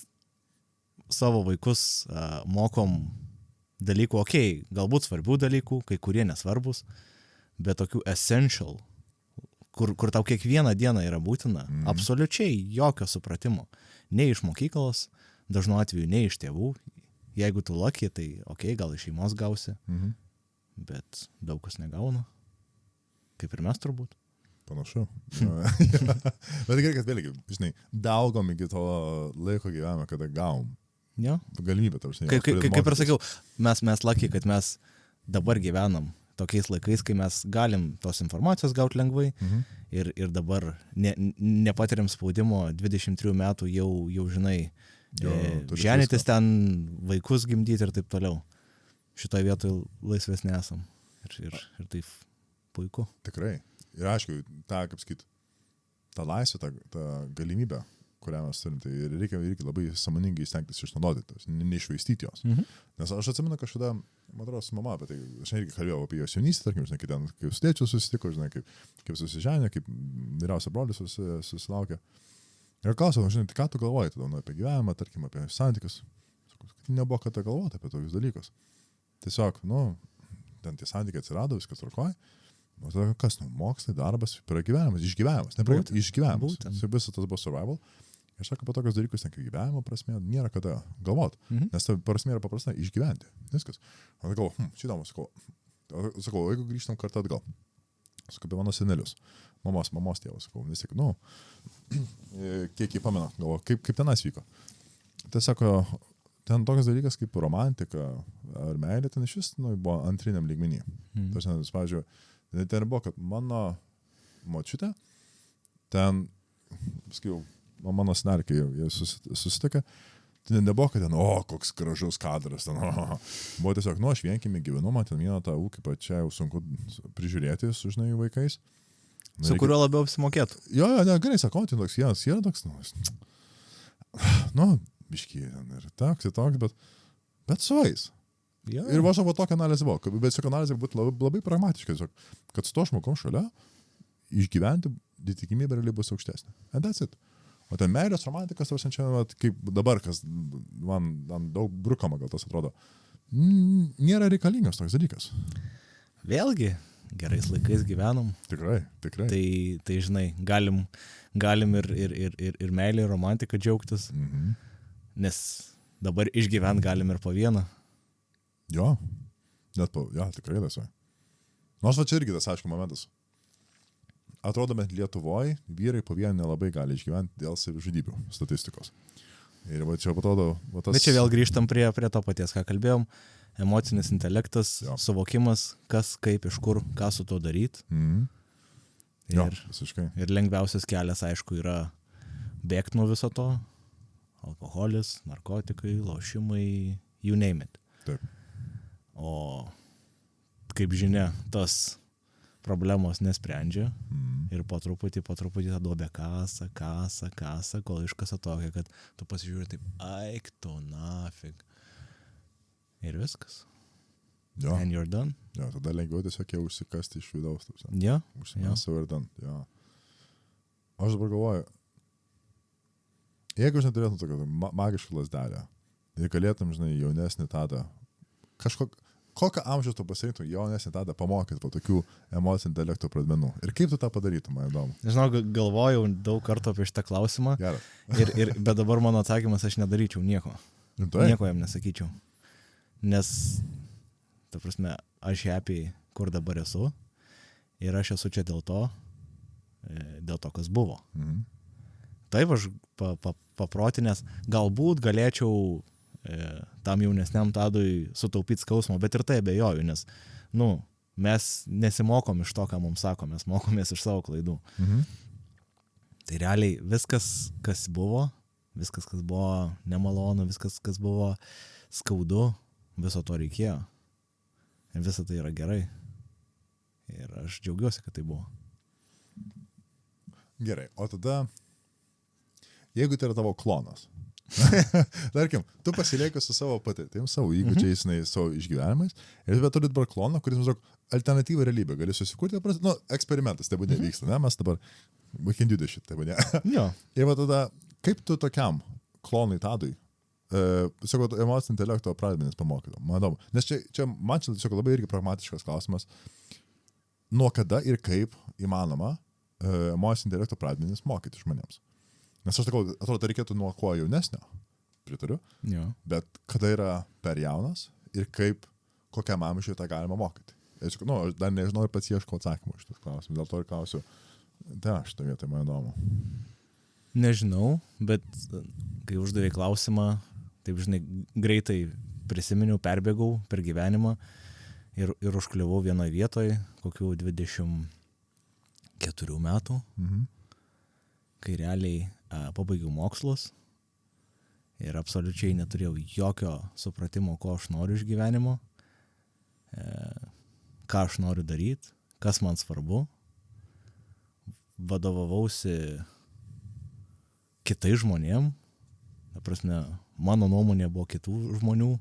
savo vaikus mokom dalykų, galbūt svarbių dalykų, kai kurie nesvarbus, bet tokių essential, kur tau kiekvieną dieną yra būtina, absoliučiai jokio supratimo. Ne iš mokyklos, dažnu atveju ne iš tėvų. Jeigu tu lucky, tai gal iš šeimos gausi, bet daug kas negauna. Kaip ir mes turbūt. Panašu. Bet gerai, kad vėlgi, žinai, daugom iki to laiko gyvenime, kada gavom. Jo. Galimybę, tarsi. Kaip ir sakiau, mes lucky, kad mes dabar gyvenam tokiais laikais, kai mes galim tos informacijos gauti lengvai ir dabar nepatiriam spaudimo 23 metų jau žinai, ženytis ten, vaikus gimdyti ir taip toliau. Šitoje vietoje laisvesni esam. Ir taip puiku. Tikrai. Ir aišku, kaip sakyt, ta laisvė, ta galimybė, kurią mes turim, tai reikia labai sąmoningai stengtis išnaudoti, neišvaistyti jos. Nes aš atsimenu kažkada, man atrodo, su mama apie tai, aš irgi kalbėjau apie jos jaunystę, tarkim, žinai, kaip su tėčiu susitiko, žinai, kaip susiženė, kaip vyriausia brolis susilaukė. Ir klausiau, žinai, tai ką tu galvoji tada apie gyvenimą, tarkim, apie santykius? Tai nebuvo kada galvoti apie tokius dalykus. Tiesiog, ten tie santykiai atsirado, viskas tvarkoja. O tada kas, mokslai, darbas, pragyvenimas, išgyvenimas, išgyvenimas. Visas tas buvo survival. Ir sako, apie tokius dalykus, kaip gyvenimo prasme, nėra kada galvoti. Nes ta prasme yra paprasta išgyventi. Viskas. O tai galvoju, šitą sakau, jeigu grįžtam kartą atgal. Sakau, apie mano senelius. Mamos tėvus, sakau, vis tik, kiek jį pamena, galvoju, kaip tenas vyko. Tai sako, ten tokias dalykas kaip romantika ar meilė, ten iš vis buvo antriniam lygmenį. Tas, pavyzdžiui, ten buvo, kad mano močiutė, ten, sakiau, mano senelė, kai jie susitikė, tai nebuvo, kad ten, koks gražus kadras, ten, buvo tiesiog, aš vienkime gyvenu, man ten vieną tą ūkį pačią jau sunku prižiūrėti su, žinai, vaikais. Su kuriuo labiau apsimokėtų. Jo, gerai, sakau, ten toks vienas yra toks, biškiai, ir toks, bet su jais. Ja. Ir va tokia analizė buvo, bet tokia analizė būtų labai pragmatiška, kad su to žmogum šalia išgyventi tikimybė realiai bus aukštesnė. And that's it. O ten meilės romantikas, čia, kaip dabar, kas man daug brukama gal tas atrodo, nėra reikalingas toks dalykas. Vėlgi, gerais laikais gyvenom. Tikrai. Tai žinai, galim ir meilė, ir romantika džiaugtis, nes dabar išgyvent galim ir po vieną. Jo, tikrai tas. Nors va čia irgi tas, aišku, momentas. Atrodo, bet Lietuvoje vyrai po vieną nelabai gali išgyventi dėl savižudybių statistikos. Ir va čia atrodo... Tas... Bet čia vėl grįžtam prie to paties, ką kalbėjom. Emocinis intelektas, suvokimas, kas, kaip, iš kur, ką su to daryti. Ir lengviausias kelias, aišku, yra bėgti nuo viso to. Alkoholis, narkotikai, lošimai, you name it. Taip. O kaip žinia, tas problemos nesprendžia ir po truputį tą duobę kasa, kol iškasa tokia, kad tu pasižiūri taip, aik tu nafig. Ir viskas. Jo. And you're done. Jo, tada lengviau tiesiog jau užsikasti iš vidaus. Jo. Užsimesti ir done. Jo. Aš dabar galvoju, jeigu žinai turėtum tokią magišką lasdelę ir galėtum, žinai, jaunesnį tada, kokią amžiaus tu pasirinktum jaunesnį tada pamokyti po tokių emocijų intelekto pradmenų. Ir kaip tu tą padarytum, man įdomu. Žinau, galvojau daug kartų apie šitą klausimą. Bet dabar mano atsakymas, aš nedaryčiau nieko. Nieko jam nesakyčiau. Nes, ta prasme, aš happy, kur dabar esu. Ir aš esu čia dėl to, kas buvo. Taip, aš paprotinės, galbūt galėčiau tam jaunesniam Tadui sutaupyti skausmo, bet ir tai abejoju, nes, mes nesimokom iš to, ką mums sako, mes mokomės iš savo klaidų. Tai realiai viskas, kas buvo nemalonu, viskas, kas buvo skaudu, viso to reikėjo. Ir visa tai yra gerai. Ir aš džiaugiuosi, kad tai buvo. Gerai, o tada, jeigu tai yra tavo klonas, tarkim, tu pasilieki su savo patirtim, savo įgūdžiais, savo išgyvenimais, ir bet turi dabar kloną, kuris, maždaug, alternatyvą realybę gali susikurti, eksperimentas, tai būdė vyksta, ne, mes dabar, we can do this shit, tai būdė. Jo. Ir va tada, kaip tu tokiam klonui Tadui, tiesiog emocinio intelekto pradmenis pamokytum, man įdomu, nes čia man čia tiesiog labai irgi pragmatiškas klausimas, nuo kada ir kaip įmanoma emocinio intelekto pradmenis mokyti žmonėms. Nes aš sakau, atrodo, reikėtų nuo kuo jaunesnio, pritariu, bet kada yra per jaunas ir kokiam amžiui tą galima mokyti. Aš dar nežinau ir pats ieškau atsakymų iš tos klausimus, dėl to ir klausiu, šitą vietą man įdomu. Nežinau, bet kai uždavė klausimą, taip žinai, greitai prisiminiau, perbėgau per gyvenimą ir užkliuvau vienoje vietoje, kokių 24 metų, kai realiai pabaigiau mokslus ir absoliučiai neturėjau jokio supratimo, ko aš noriu iš gyvenimo, ką aš noriu daryti, kas man svarbu. Vadovavausi kitais žmonėm, ta prasme, mano nuomonė buvo kitų žmonių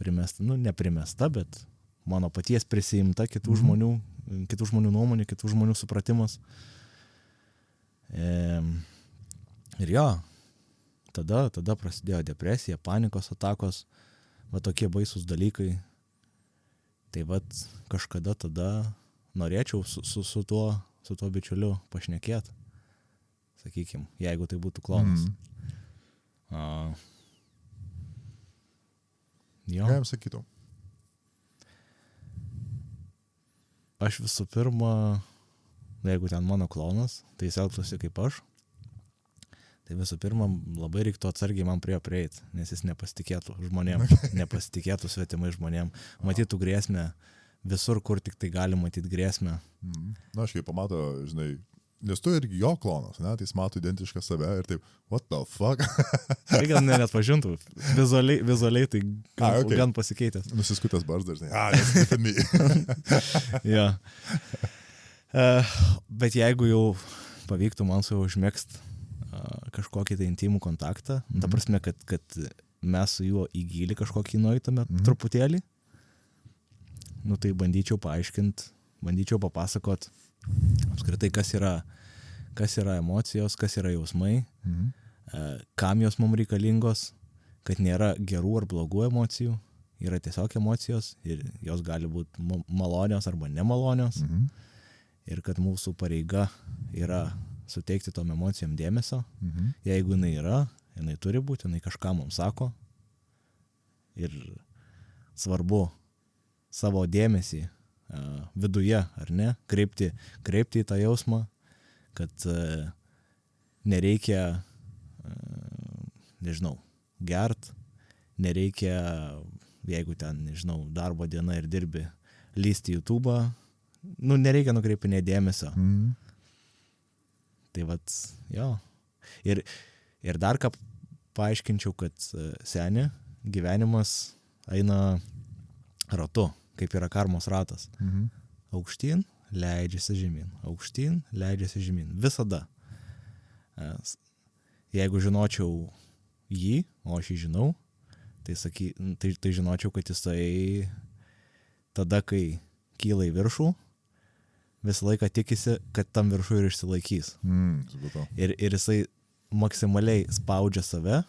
primesta, neprimesta, bet mano paties prisiimta kitų žmonių nuomonė, kitų žmonių supratimas. Ir jo, tada prasidėjo depresija, panikos atakos, va tokie baisūs dalykai. Tai vat kažkada tada norėčiau su tuo bičiuliu pašnekėti, sakykim, jeigu tai būtų klonas. Jo. Ką jam sakytum? Aš visų pirma, jeigu ten mano klonas, tai jis elgtųsi kaip aš, tai visų pirma labai reiktų atsargiai man prie jo prieiti, nes jis nepasitikėtų žmonėm, nepasitikėtų svetimai žmonėm, matytų grėsmę visur, kur tik tai gali matyti grėsmę. Na, aš kai pamato, žinai, nes tu irgi jo klonas, ne, tai jis mato identišką save ir taip, what the fuck? Tai gal net pažintų, vizualiai tai gan pasikeitęs. Nusiskutęs barzdas, žinai, that's good me. Ja. Bet jeigu jau pavyktų man su juo užmėgst kažkokį tai intimų kontaktą, ta prasme, kad mes su juo į gylį kažkokį nueitume truputėlį, tai bandyčiau paaiškinti, bandyčiau papasakot apskritai, kas kas yra emocijos, kas yra jausmai, kam jos mums reikalingos, kad nėra gerų ar blogų emocijų, yra tiesiog emocijos ir jos gali būti malonios arba nemalonios. Ir kad mūsų pareiga yra suteikti tom emocijom dėmesio. Jeigu jinai yra, jinai turi būti, jinai kažką mums sako. Ir svarbu savo dėmesį viduje, ar ne, kreipti į tą jausmą, kad nereikia, nežinau, gert, nereikia, jeigu ten, nežinau, darbo diena ir dirbi, lysti YouTube'ą, nereikia nukreipinėti dėmesio. Tai vat, jo. Ir dar ką paaiškinčiau, kad seni, gyvenimas eina ratu, kaip yra karmos ratas. Aukštyn, leidžiasi žemyn. Aukštyn, leidžiasi žemyn. Visada. Jeigu žinočiau jį, o aš jį žinau, tai žinočiau, kad jisai tada, kai kyla į viršų, visą laiką tikisi, kad tam viršų ir išsilaikys. Ir jisai maksimaliai spaudžia save,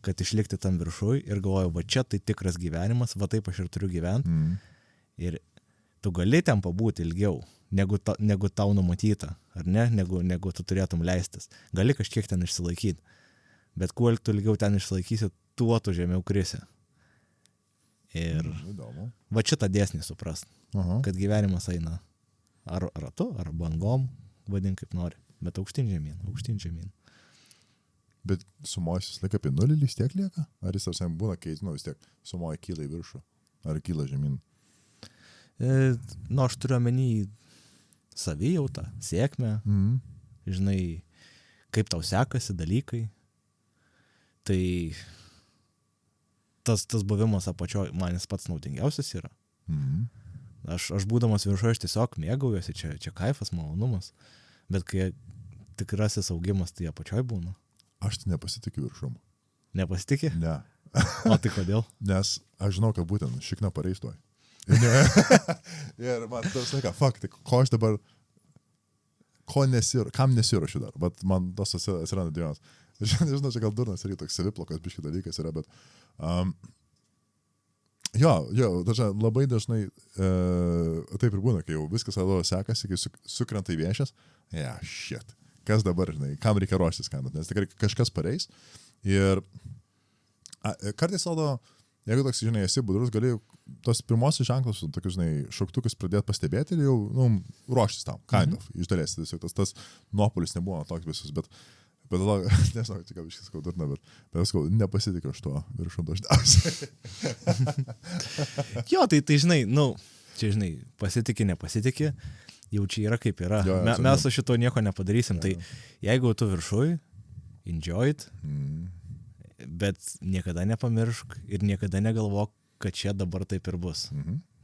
kad išlikti tam viršui ir galvoju, va čia tai tikras gyvenimas, va taip aš ir turiu gyventi. Ir tu gali ten pabūti ilgiau, negu tau numatyta, ar ne, negu tu turėtum leistis. Gali kažkiek ten išsilaikyti, bet kuo tu ilgiau ten išsilaikysi, tuo tu žemiau krisi. Ir va šitą dėsnį suprast, kad gyvenimas eina ar ratu, ar bangom, vadink kaip nori, bet aukštyn žemyn. Bet sumojus laik apie nulį vis tiek lieka? Ar jis apsam būna keitino vis tiek sumoja kyla į viršų? Ar kyla žemyn? Aš turiu omeny savijautą, sėkmę, žinai, kaip tau sekasi dalykai. Tai tas buvimas apačioj man jis pats naudingiausias yra. Aš būdamas viršuje, aš tiesiog mėgaujuosi, čia kaifas, malonumas. Bet kai tikrasis augimas, tai apačioj būna. Aš tai nepasitikiu viršum. Nepasitikė? Ne. O tai kodėl? Nes aš žinau, kad būtent šikna pareistoj. Ir man tas laiką, tai ko aš dabar, kam nesiruošiu dar, bet man tas atsiranda dėjimas. Žinau, čia gal durnas ir toks saviplokas biški dalykas yra, bet dažnai, labai dažnai taip ir būna, kai jau viskas atrodo sekasi, kai sukrenta į viešas, shit. Kas dabar, žinai, kam reikia ruoštis, nes tikrai kažkas pareis. Ir kartais atrodo, jeigu toks, žinai, esi budrus, gali tos pirmosius ženklus, tokius, žinai, šauktukus pradėti pastebėti ir jau, ruoštis tam, iš dalies. Tas nuopolis nebuvo toks visus, bet nežinau, čia gal iškis skaudurna, bet aš nepasitikiu aš tuo viršum dažniausiai. Jo, tai žinai, čia, žinai, nepasitiki, jau čia yra kaip yra. Mes su šito nieko nepadarysim. Tai jeigu tu viršui, enjoy it, bet niekada nepamiršk ir niekada negalvok, kad čia dabar taip ir bus.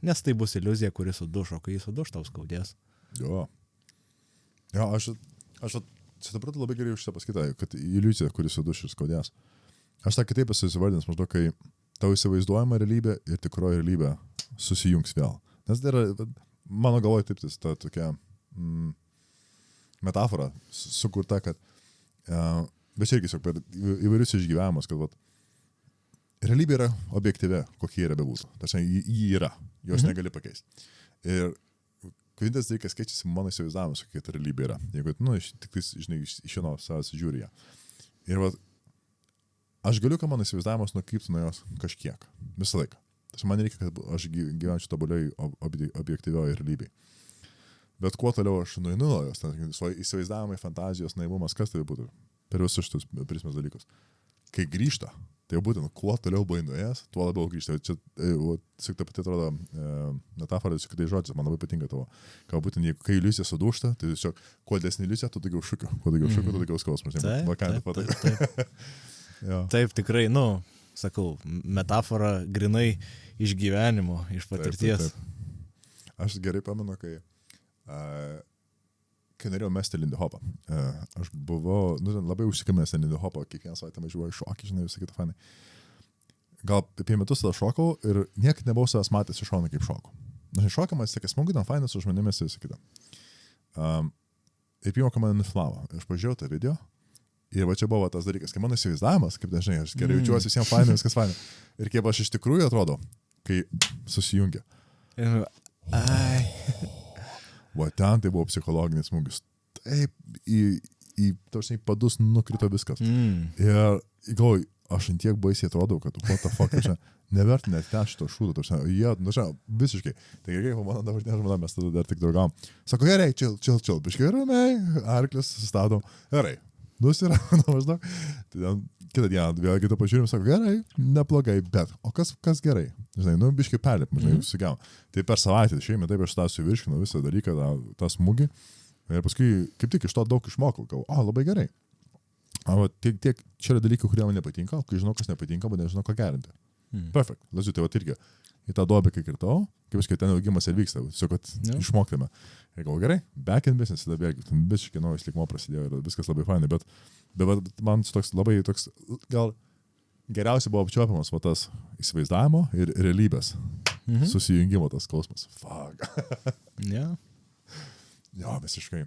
Nes tai bus iliuzija, kuri suduš, o kai jis suduš, tau skaudės. Jo, aš supratau labai gerai už šitą paskaitą, kad iliuzija, kuri suduš ir skaudės. Aš tą kitaip esu įsivardinęs, maždaug, kai tau įsivaizduojama realybė ir tikroji realybė susijungs vėl. Nes tai yra, mano galvoje taip, ta tokia metafora sukurta, kad bet čia irgi per įvairius išgyvenimus, kad realybė yra objektyvi, kokie yra bebūtų. Tačiau jį yra, jos negali pakeisti. Ir vienintelis dalykas keičiasi mano įsivaizdavimas, kokia ta realybė yra. Jeigu, tik tai, žinai, iš vieno savęs žiūri ją. Ir aš galiu, kad mano įsivaizdavimas nukryptų nuo jos kažkiek. Visą laiką. Tačiau man reikia, kad aš gyvenčiau tobuliai objektyvioje realybėje. Bet kuo toliau aš nueinu nuo jos, įsivaizdavimai, fantazijos, naivumas, kas tai būtų per visus šitus prismės dalykus. Kai grįžta, tai jau būtent kuo toliau buvai nuėjęs, tuo labiau grįžta. Čia, tik ta pati atrodo metafora su kitais žodžiais, man labai patinka tavo. Ką būtent, kai iliuzija sudūšta, tai tiesiog, kuo didesnė iliuzija, tu daugiau šūkių. Kuo daugiau šūkių, tu daugiau skausmas. Taip, tikrai, sakau, metafora grinai iš gyvenimo, iš patirties. Taip. Aš gerai pamenu, kai norėjau mesti Lindy Hopą. Aš buvau labai užsikabinęs Lindy Hopą, kiekvieną savaitę važiuoju šokį, žinai, visą kitą fanai. Gal apie metus tada šokau ir niekad nebuvau savęs matęs iš šono kaip šokau. Šokiamas, sakė, smagu, ten fainas su žmonėmis ir visą kitą. ir pirmą, ką mane nufilmavo. Aš pažiūrėjau tą video ir va čia buvo tas dalykas, kai mano įsivaizdavimas, kaip dažnai, aš gerai jaučiuosi, visiems fainai, viskas fainai. Ir kaip aš iš tikrųjų atrodo, kai susijungia. Ai. Va ten tai buvo psichologinis smūgis. Taip, į padus nukrito viskas. Ir galvoju, aš ant tiek baisiai atrodau, kad what the fuck, neverti net ten šito šūdo, jie, visiškai. Tai gerai, mano dabartinė žmona, mes tada dar tik draugavom. Sako, gerai, chill, biškai ramiai, arklis sustabdom, gerai. Nusirauno maždaug. Tai kitą dieną, vėl kitą pažiūrim, sako, gerai, neblogai, bet, o kas gerai? Žinai, biškai perlip, žinai, susigiavom. Tai per savaitę išėjome, taip aš tą suvirškinu visą dalyką, tą smūgį. Ir paskui, kaip tik iš to daug išmokau, labai gerai. O tiek čia yra dalykai, kurie man nepatinka, kai žinau, kas nepatinka, bet nežinau, ką gerinti. Perfect. Laziu, tai irgi į tą duobę, kai kirtau, kaip aš, kai ten augimas ir vyksta, tiesiog, kad išmoktame. Ir galvoju, gerai, back in business, tada bėgi, visiškai naujas likmo prasidėjo ir viskas labai fainai, bet man labai toks, gal geriausiai buvo apčiuopiamas va tas įsivaizdavimo ir realybės susijungimo tas skausmas. Fuck. Jo, visiškai.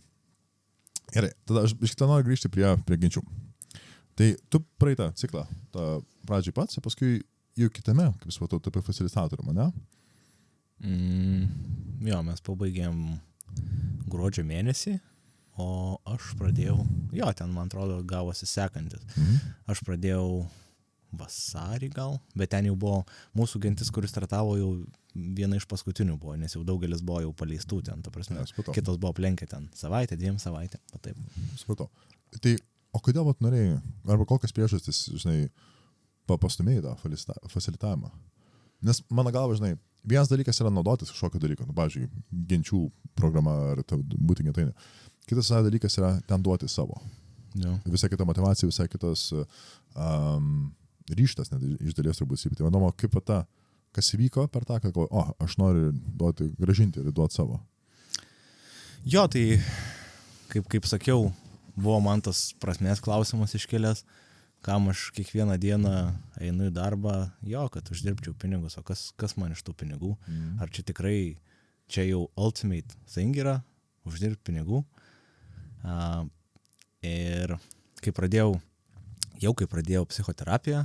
Gerai, tada aš biškai noriu grįžti prie ginčių. Tai tu praeitą ciklą, tą pradžiai pats, paskui jau kitame, kaip supratau, apie facilitatorių, ne? Jo, mes pabaigėm gruodžio mėnesį, o aš pradėjau, ten, man atrodo, gavosi sekantis. Aš pradėjau vasarį gal, bet ten jau buvo mūsų gentis, kuris startavo jau viena iš paskutinių buvo, nes jau daugelis buvo jau paleistų ten, ta prasme, kitos buvo aplenkę ten savaitę, 2 savaitę, taip. Supratau. Tai, o kodėl vat norėjai, arba kokias priežastis, žinai, pastumėjai tą facilitavimą? Nes mano galva, žinai, vienas dalykas yra naudotis kažkokio dalyko, pavyzdžiui, ginčių programa ar būti gentainė. Kitas dalykas yra ten duoti savo. Visa kita motivacija, visa kitas ryštas, net iš dalies turbūt įsipyti. Manoma, kaip kas įvyko per tą, kad aš noriu gražinti ir duoti savo. Jo, tai kaip sakiau, buvo man tas prasmės klausimas iškėlęs, kam aš kiekvieną dieną einu į darbą, kad uždirbčiau pinigus, o kas man iš tų pinigų? Ar čia tikrai, čia jau ultimate thing yra, uždirbti pinigų? Ir kai pradėjau psichoterapiją,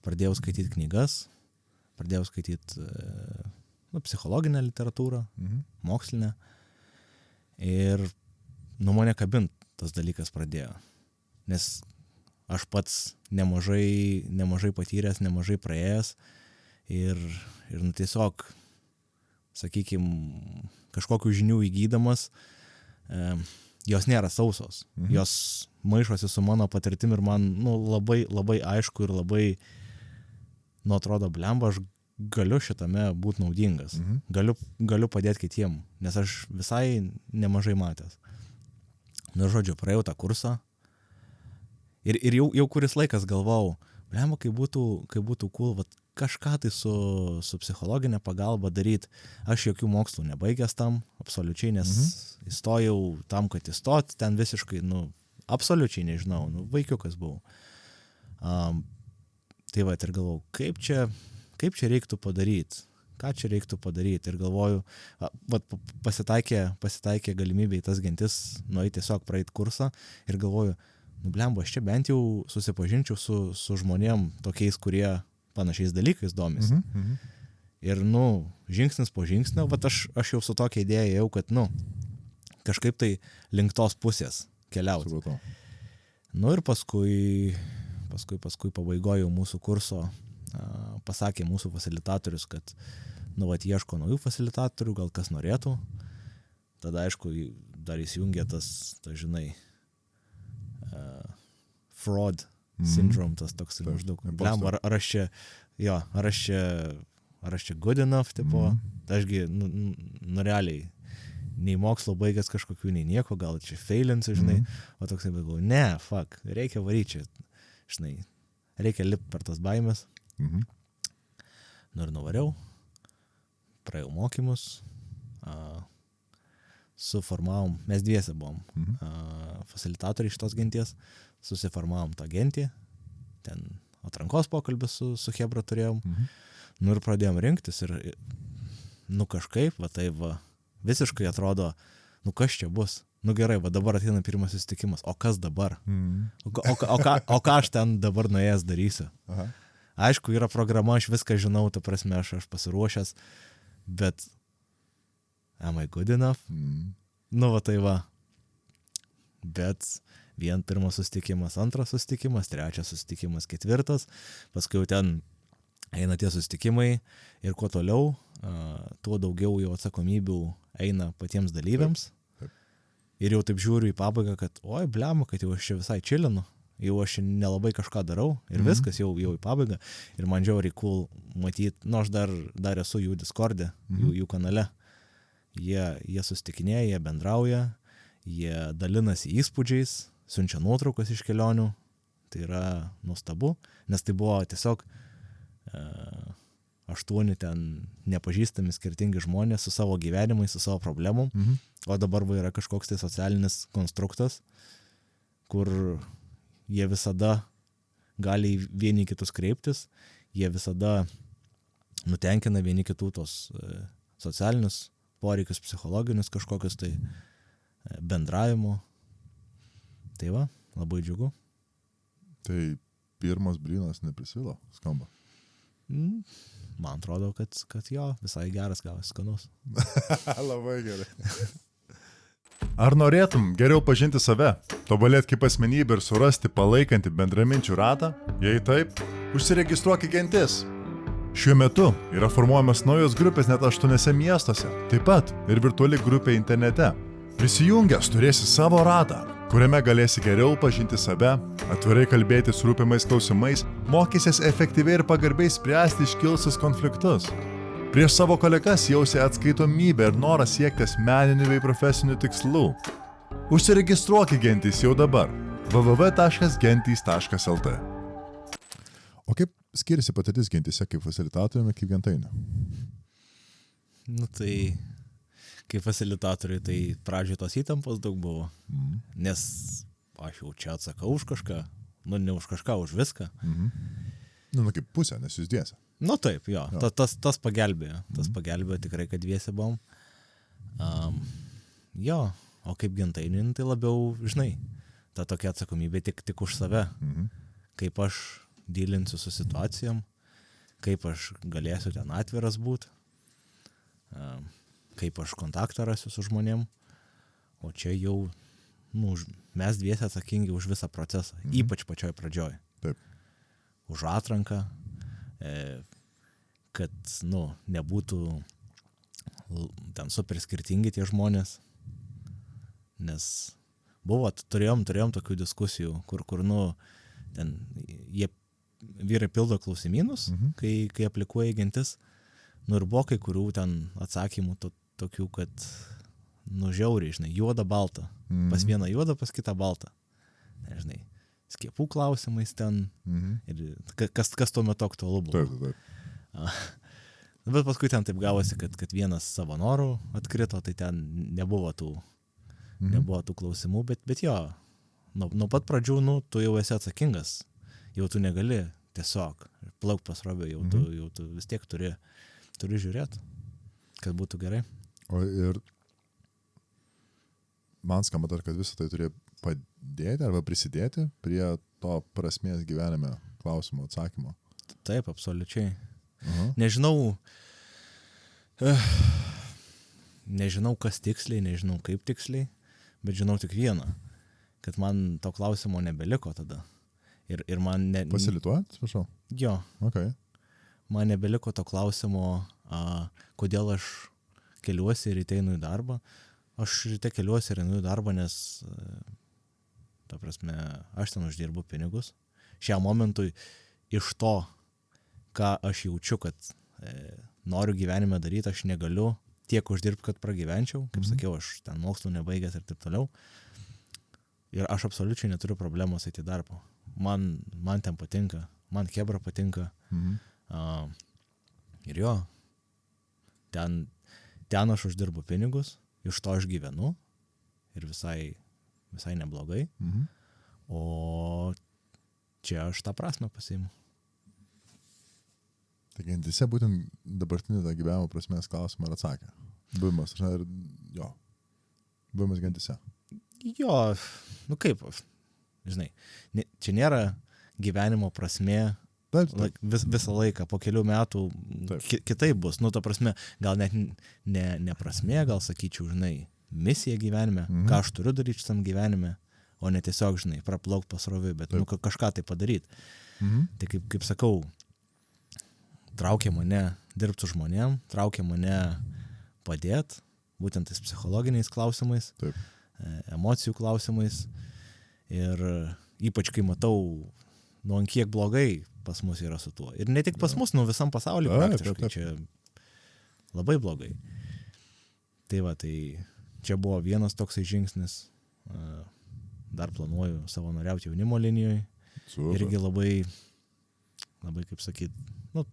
pradėjau skaityti knygas, pradėjau skaityti psichologinę literatūrą, mokslinę, ir mane kabint tas dalykas pradėjo, nes aš pats nemažai patyręs, nemažai praėjęs ir tiesiog, sakykime, kažkokių žinių įgydamas, jos nėra sausos, jos maišosi su mano patirtim ir man labai, labai aišku ir labai, atrodo, blemba, aš galiu šitame būti naudingas, galiu padėti kitiem, nes aš visai nemažai matęs. Žodžiu, praėjau tą kursą ir jau kuris laikas galvojau, blemba, kaip būtų cool, kažką tai su psichologinė pagalba daryti. Aš jokių mokslų nebaigęs tam, absoliučiai, nes įstojau tam, kad įstot, ten visiškai, absoliučiai nežinau, vaikiukas buvau. Tai ir galvojau, kaip čia reiktų padaryti, ką čia reiktų padaryti. Ir galvoju, pasitaikė galimybė į tas gentis, nueiti tiesiog praeiti kursą ir galvoju, blemba, aš čia bent jau susipažinčiau su žmonėm tokiais, kurie panašiais dalykais domisi. Ir, žingsnis po žingsnio, aš jau su tokia idėja jau, kad, kažkaip tai link tos pusės keliauti. Ir paskui pabaigoju mūsų kurso, pasakė mūsų facilitatorius, kad, ieško naujų facilitatorių, gal kas norėtų. Tada, aišku, dar įsijungė tas, žinai, fraud syndrome, tas toks maždaug. Blemba, ar aš čia good enough, tipo, ašgi, realiai, nei mokslo baigęs kažkokių, nei nieko, gal čia failinsiu, žinai, o toksai galvoju, ne, fuck, reikia varyti čia, žinai, reikia lipti per tas baimės. Ir nuvariau, praėjau mokymus, suformavom, mes dviese buvom, facilitatoriai šitos genties, susiformavom tą gentį, ten atrankos pokalbis su Hebra turėjom, ir pradėjom rinktis ir, kažkaip, visiškai atrodo, kas čia bus, Nu gerai, va dabar ateina pirmas susitikimas, o kas dabar? Mhm. O ką aš ten dabar nuėjęs darysiu? Aha. Aišku, yra programa, aš viską žinau, ta prasme, aš pasiruošęs, bet am I good enough? Mhm. Nu va tai va. Bet vien pirmas susitikimas, antras susitikimas, trečias susitikimas, ketvirtas, paskui jau ten eina tie susitikimai ir kuo toliau, tuo daugiau jau atsakomybių eina patiems dalyviams. Taip. Ir jau taip žiūriu į pabaigą, kad oi, blema, kad jau aš čia visai čilinu, jau aš čia nelabai kažką darau ir viskas jau į pabaigą. Ir man žiauriai cool matyti, aš dar esu jų Discord'e, jų kanale. Jie susitikinėja, jie bendrauja, jie dalinasi įspūdžiais, siunčia nuotraukas iš kelionių. Tai yra nuostabu, nes tai buvo tiesiog 8 ten nepažįstami skirtingi žmonės su savo gyvenimais, su savo problemom, o dabar va yra kažkoks tai socialinis konstruktas, kur jie visada gali vieni kitus kreiptis, jie visada nutenkina vieni kitų tos socialinius poreikius, psichologinius kažkokius tai bendravimo. Tai va, labai džiugu. Tai pirmas blynas neprisvilo, skamba. Man atrodo, kad jo, visai geras gavas, skanus. Labai gerai. Ar norėtum geriau pažinti save, tobulėti kaip asmenybė ir surasti palaikantį bendraminčių ratą? Jei taip, užsiregistruok į Gentis. Šiuo metu yra formuojamas naujos grupės net 8 miestuose, taip pat ir virtuali grupė internete. Prisijungęs turėsi savo ratą, kuriame galėsi geriau pažinti save, atvirai kalbėti su rūpimais klausimais, mokysies efektyviai ir pagarbiai spręsti iškilusius konfliktus. Prieš savo kolegas jausi atskaitomybę ir norą siekti asmeninių bei profesinių tikslų. Užsiregistruok į Gentis jau dabar. www.gentys.lt. O kaip skiriasi patirtis Gentise kaip fasilitatoriumi, kaip gentainiu? Nu tai, kaip fasilitatoriui, tai pradžioje tos įtampos daug buvo. Nes aš jau čia atsakau už kažką, nu ne už kažką, už viską. Nu, kaip pusė, nes jūs dviese. Nu taip, jo. Tas pagelbėjo. Tas pagelbėjo tikrai, kad dviese buvom. Jo, o kaip gentainiui, tai labiau, žinai, ta tokia atsakomybė tik už save. Kaip aš dylinsiu su situacijom, kaip aš galėsiu ten atviras būti, kaip aš kontaktą rasiu su žmonėm. O čia jau, mes dviese atsakingi už visą procesą, ypač pačioj pradžioj. Taip. Už atranką, kad, nebūtų ten super skirtingi tie žmonės, nes turėjom tokių diskusijų, kur ten vyrai pildo klausimynus, kai aplikuoja į Gentis, ir buvo kai kurių ten atsakymų tokių, kad, žiauriai, žinai, juoda balta, pas vieną juodą, pas kitą baltą, žinai, skiepų klausimais ten, ir kas tuo metu aktualu buvo. Taip. Bet paskui ten taip gavosi, kad vienas savo norų atkrito, tai ten nebuvo tų klausimų, bet jo, nuo pat pradžių, tu jau esi atsakingas, jau tu negali tiesiog plaukti pasrovę, jau tu vis tiek turi žiūrėti, kad būtų gerai. O ir man skamba dar, kad visą tai turi padėti arba prisidėti prie to prasmės gyvenime klausimo atsakymo. Taip, absoliučiai. Aha. Nežinau kas tiksliai, nežinau kaip tiksliai, bet žinau tik vieną, kad man to klausimo nebeliko tada. Ir man Fasilituojant, prašau? Jo. Okay. Man nebeliko to klausimo, kodėl aš keliuosi ir einu į darbą. Aš ryte keliuosi ir einu į darbą, nes, ta prasme, aš ten uždirbu pinigus. Šiam momentui iš to, ką aš jaučiu, kad noriu gyvenime daryti, aš negaliu tiek uždirbti, kad pragyvenčiau. Kaip sakiau, aš ten mokslų nebaigęs ir taip toliau. Ir aš absoliučiai neturiu problemos eiti į darbą. Man ten patinka, man chebra patinka. Ir jo, ten aš uždirbu pinigus, iš to aš gyvenu ir visai neblogai. O čia aš tą prasme pasiimu. Tai Gentise būtent dabartinį tą gyvenimo prasmės klausimą ir atsakė. Buvimas Gentise. Jo, nu kaip, žinai, čia nėra gyvenimo prasmė. Taip. Visą laiką, po kelių metų kitaip bus. Nu, ta prasme, gal net ne prasmė, gal sakyčiau, žinai, misija gyvenime, ką aš turiu daryti šitam gyvenime, o ne tiesiog, žinai, praplauk pasroviui, bet nu, kažką tai padaryti. Tai kaip sakau, traukia mane dirbti su žmonėm, traukia mane padėti, būtent tais psichologiniais klausimais, emocijų klausimais. Ir ypač kai matau, nu, ant kiek blogai pas mus yra su tuo. Ir ne tik pas mus, nu, visam pasauliu praktiškai čia labai blogai. Tai va, tai čia buvo vienas toksai žingsnis. Dar planuoju savanoriauti jaunimo linijoje. Irgi labai, kaip sakyt, nu,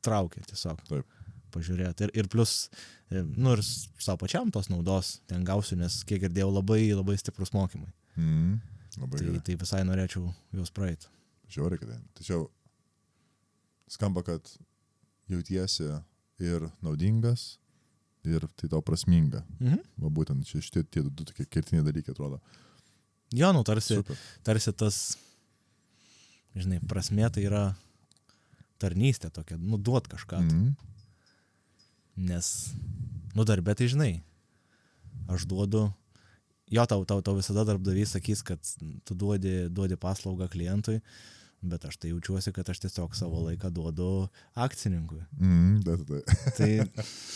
traukia tiesiog. Taip. Pažiūrėti. Ir plus, nu, ir savo pačiam tos naudos ten gausiu, nes kiek girdėjau labai stiprus mokymai. Tai visai norėčiau juos praeiti. Žiauriai, kad tačiau skamba, kad jautiesi ir naudingas, ir tai tau prasminga. Va būtent šitie du tokie kertiniai dalykai atrodo. Jo, nu, tarsi tas, žinai, prasmė tai yra tarnystė tokia, nu, duot kažką. Nes, nu, darbė tai, žinai, aš duodu, jo, tau visada darbdavys sakys, kad tu duodi paslaugą klientui, bet aš tai jaučiuosi, kad aš tiesiog savo laiką duodu akcininkui. Tai,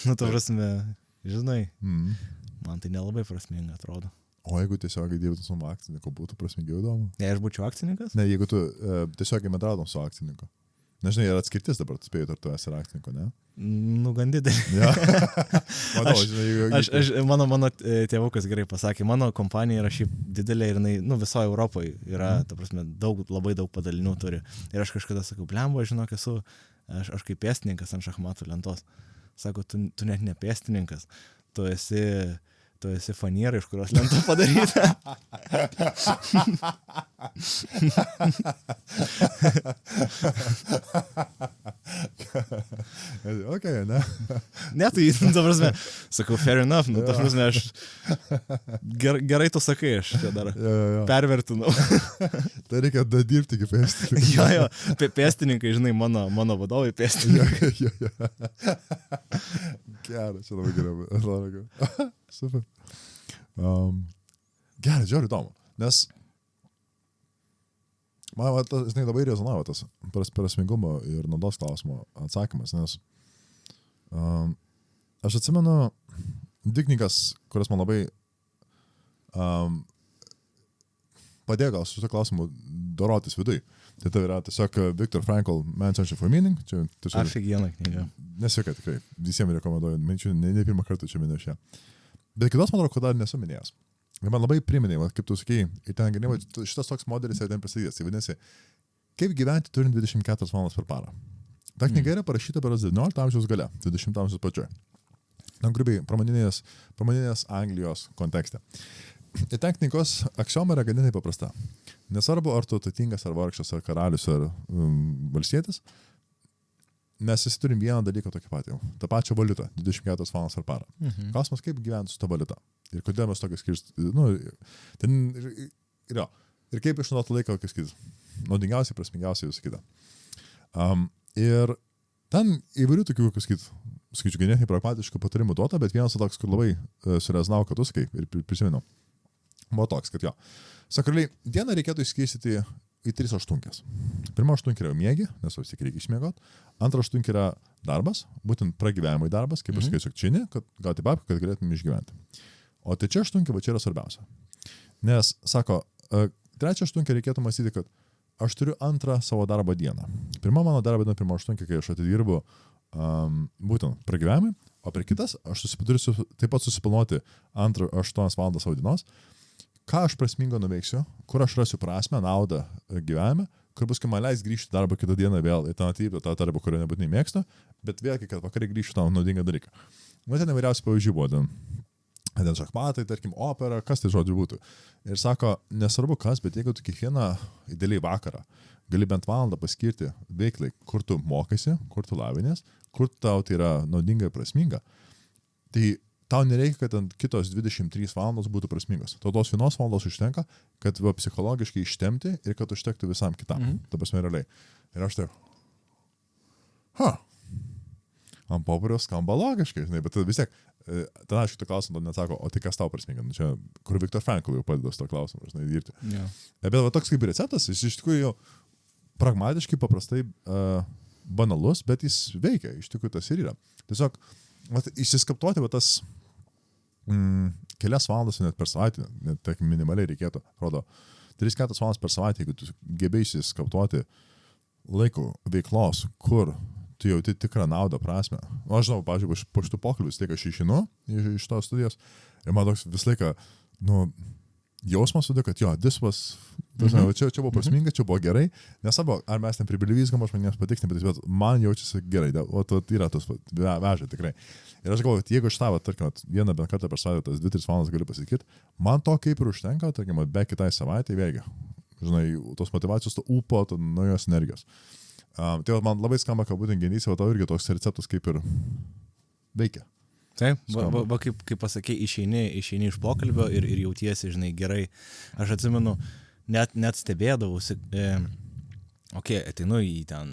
nu, ta prasme, žinai, man tai nelabai prasminga atrodo. O jeigu tiesiog dirbtum su akcininku, būtų prasmingiau įdomu? Ne, aš būčiau akcininkas? Ne, jeigu tu tiesiog bendrautum su akcininku. Nežinai, yra atskirtis dabar, tu spėjai, ar tu esi akcininko, ne? Nu, gan didelį. Ja. Mano tėvukas gerai pasakė, mano kompanija yra šiaip didelė ir jinai, nu, visoje Europoje yra, ta prasme, labai daug padalinių turi. Ir aš kažkada sakau, blemba, žinok, aš kaip pėstininkas ant šachmatų lentos. Sako, tu net ne pėstininkas, tu esi faniera, iš kurios lenta padaryta. Ok, ne? Ne, tai, ta prasme, sakau, fair enough, nu, ta prasme, aš gerai tu sakai, aš čia dar pervertinau. Tai reikia dirbti iki pėstininkai. Jo, pėstininkai, žinai, mano vadovai pėstininkai. Gerai, čia labai gerai. Super. Gerai, žiūrėjau įdomu, nes man žinai, labai rezonavo tas prasmingumo ir naudos klausimo atsakymas, nes aš atsimenu dvi knygas, kurias man labai padėjo gal su šito klausimu dorotis viduj. Tai yra tiesiog Viktor Frankl Man's Search for Meaning. Aфиgiena knyga. Nesveikai, tikrai. Visiems rekomenduoju. Ne pirmą kartą čia minėjau šią. Bet kitos, man atrodo, kad dar nesu minėjęs. Ir man labai priminė, kaip tu sakei, ir ten ganėjau, šitas toks modelis yra ten prasidėjęs. Tai vadinasi, kaip gyventi turint 24 valandas per parą. Ta knyga yra parašyta per 19 amžiaus gale, 20 amžiaus pačioje. Na, grubiai, pramoninės Anglijos kontekste. Ir ten knygos aksioma yra ganėtinai paprasta. Nesvarbu, ar tu tatingas, ar vargšas, ar karalius, ar valstietis, mes visi turim vieną dalyką tokį patį. Ta pačią valiutą, 24 valandas per parą. Klausimas, kaip gyventi su ta valiuta. Ir kodėl mes tokius skirst, nu, ten, ir kaip išnaudoti laiką, kokius skirst. Naudingiausiai, prasmingiausiai, visą kitą. Ir ten įvairių tokių, skaičiu, ganėtinai pragmatiškų patarimų duota, bet vienas toks, kur labai surezonavo, kad tu sakai, ir prisiminau. Buvo toks, kad jo. Sakraliai, dieną reikėtų išskirstyti į 3 aštunkės. Pirma aštunkė yra miegi, nes vis tik reikia išmiegot. Antra aštunkė yra darbas, būtent pragyvenimui darbas, kaip aš sakysiu, čini, kad gauti babkių, kad galėtume išgyventi. O trečia aštunkė, va čia yra svarbiausia. Nes, sako, trečia aštunkė reikėtų mąstyti, kad aš turiu antrą savo darbo dieną. Pirma mano darbo diena, pirma aštunkė, kai aš atidirbu būtent pragyvenimui, o per kitas aš turiu taip pat susiplanuoti 8 valandas savo dienos, ką aš prasmingo nuveiksiu, kur aš rasiu prasmę, naudą gyvenime, kur bus, kai man leis grįžti darbą kitą dieną vėl į tą darbą, kurio nebūtinai mėgstu, bet vėl, kad vakariai grįžti tą naudingą dalyką. Man ten įvairiausių pavyzdžių buvo, ten šachmatai, tarkim, opera, kas tai žodžiu būtų. Ir sako, nesvarbu kas, bet jeigu tu kiekvieną idealiai vakarą gali bent valandą paskirti veiklai, kur tu mokaisi, kur tu lavinės, kur tau tai yra naudinga ir prasminga, tai tau nereikia, kad ant kitos 23 valandos būtų prasmingas. Tau tos 1 valandos užtenka, kad psichologiškai ištemti ir kad užtektų visam kitam. Ta prasme, realiai. Ir aš taip, ant popieriaus skamba logiškai, žinai, bet vis tiek, tada aš kitą klausimą neatsako, o tai kas tau prasminga? Nu, čia, kur Viktor Frankl jau padeda su to klausimu, žinai, dirbti. Yeah. Bet va, toks kaip receptas, jis iš tikrųjų jau pragmatiškai, paprastai banalus, bet jis veikia, iš tikrųjų tas ir yra. Tiesiog, išsiskaptuoti va tas kelias valandas net per savaitę, net tak minimaliai reikėtų, rodo, 3-4 valandas per savaitę, jeigu tu gebėjai išsiskaptuoti laiko veiklos, kur tu jauti tikrą naudą prasme. O aš žinau, pavyzdžiui, po šitų pokalbių vis tiek aš išeinu iš tos studijos ir man toks vis laiką, jausmas sudė, kad jo, čia buvo prasminga, čia buvo gerai, nesvarbu, ar mes ten pribilivysgam, aš manęs patiksim, bet man jaučiasi gerai, o yra tas veža tikrai. Ir aš galvoju, jeigu aš tavo, tarkim, vieną bent kartą per savaitę, tas 2-3 valandas galiu pasakyti, man to kaip ir užtenka, tarkim, be kitai savaitė vėlgi. Žinai, tos motivacijos, to ūpo, to naujos energijos. Tai man labai skamba, kad būtent genysė, o tau irgi toks receptas kaip ir veikia. Taip, kaip pasakė, išeini iš pokalbio ir jautiesi, žinai, gerai. Aš atsimenu, net stebėdavausi, ateinu į ten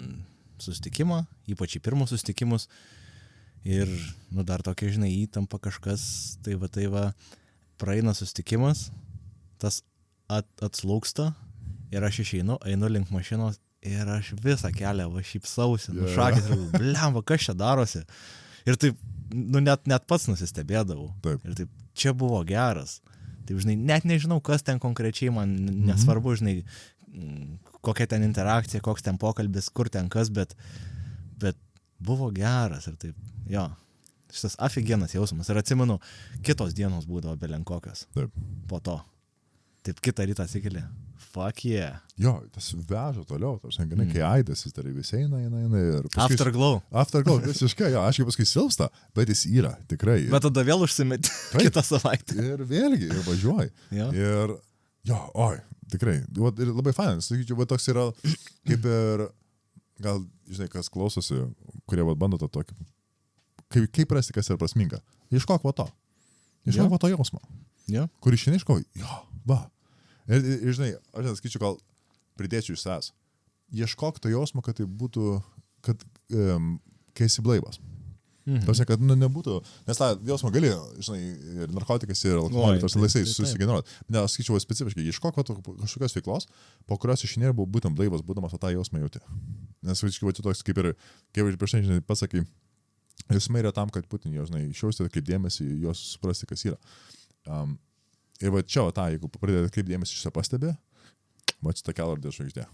susitikimą, ypač į pirmus susitikimus ir, dar tokia, žinai, įtampa kažkas, tai va, praeina susitikimas, tas atslūksta ir aš išeinu, einu link mašinos ir aš visą kelią šypsausi, šakės ir blemba, kas čia darosi. Ir taip, net pats nusistebėdavau. Taip. Ir taip, čia buvo geras. Taip, žinai, net nežinau, kas ten konkrečiai, man nesvarbu, žinai, kokia ten interakcija, koks ten pokalbis, kur ten kas, bet buvo geras. Ir taip, jo, šitas aфиgenas jausmas. Ir atsimenu, kitos dienos būdavo belenkokios. Taip. Po to. Taip, kitą rytą atsikeli. Fuck yeah. Jo, tas veža toliau, kai aidas jis dar vis eina ir paskui... Afterglow, visiškai, jo, aš kaip paskui silpsta, bet jis yra, tikrai. Bet tada vėl užsimeti kitą savaitę. Ir vėlgi, ir važiuoji. Ja. Ir, jo, tikrai, ir labai fainas, sakyčiau, bet toks yra, kaip ir, gal, žinai, kas klausosi, kurie bando to tokį, kaip rasti, kas yra prasminga. Iškok va to. Iškok va to jausmą. Ja. Kur išeini iškok, jo, va. Ir žinai, aš nesakyčiau, gal pridėčiau iš savęs. Ieškok to jausmo, kad tai būtų, kad kai esi blaivas. Tarsi, kad nebūtų, nes tą jausmą gali, žinai, ir narkotikas, ir alkoholis, tarsi laisvai susigeneruoti. Ne, aš sakyčiau specifiškai, ieškok kažkokios veiklos, po kurios išeini ir buvo būtent blaivas, būdamas tą jausmą jauti. Nes, sakyčiau, čia toks kaip ir prieš tai, žinai, pasakai, jausmai yra tam, kad būtent, žinai, išjausti kaip dėmesį, jos suprasti, kas yra. Ir va čia, jeigu pradėti kaip dėmesį šitą pastebė, va čia ta kelrodė žvaigždė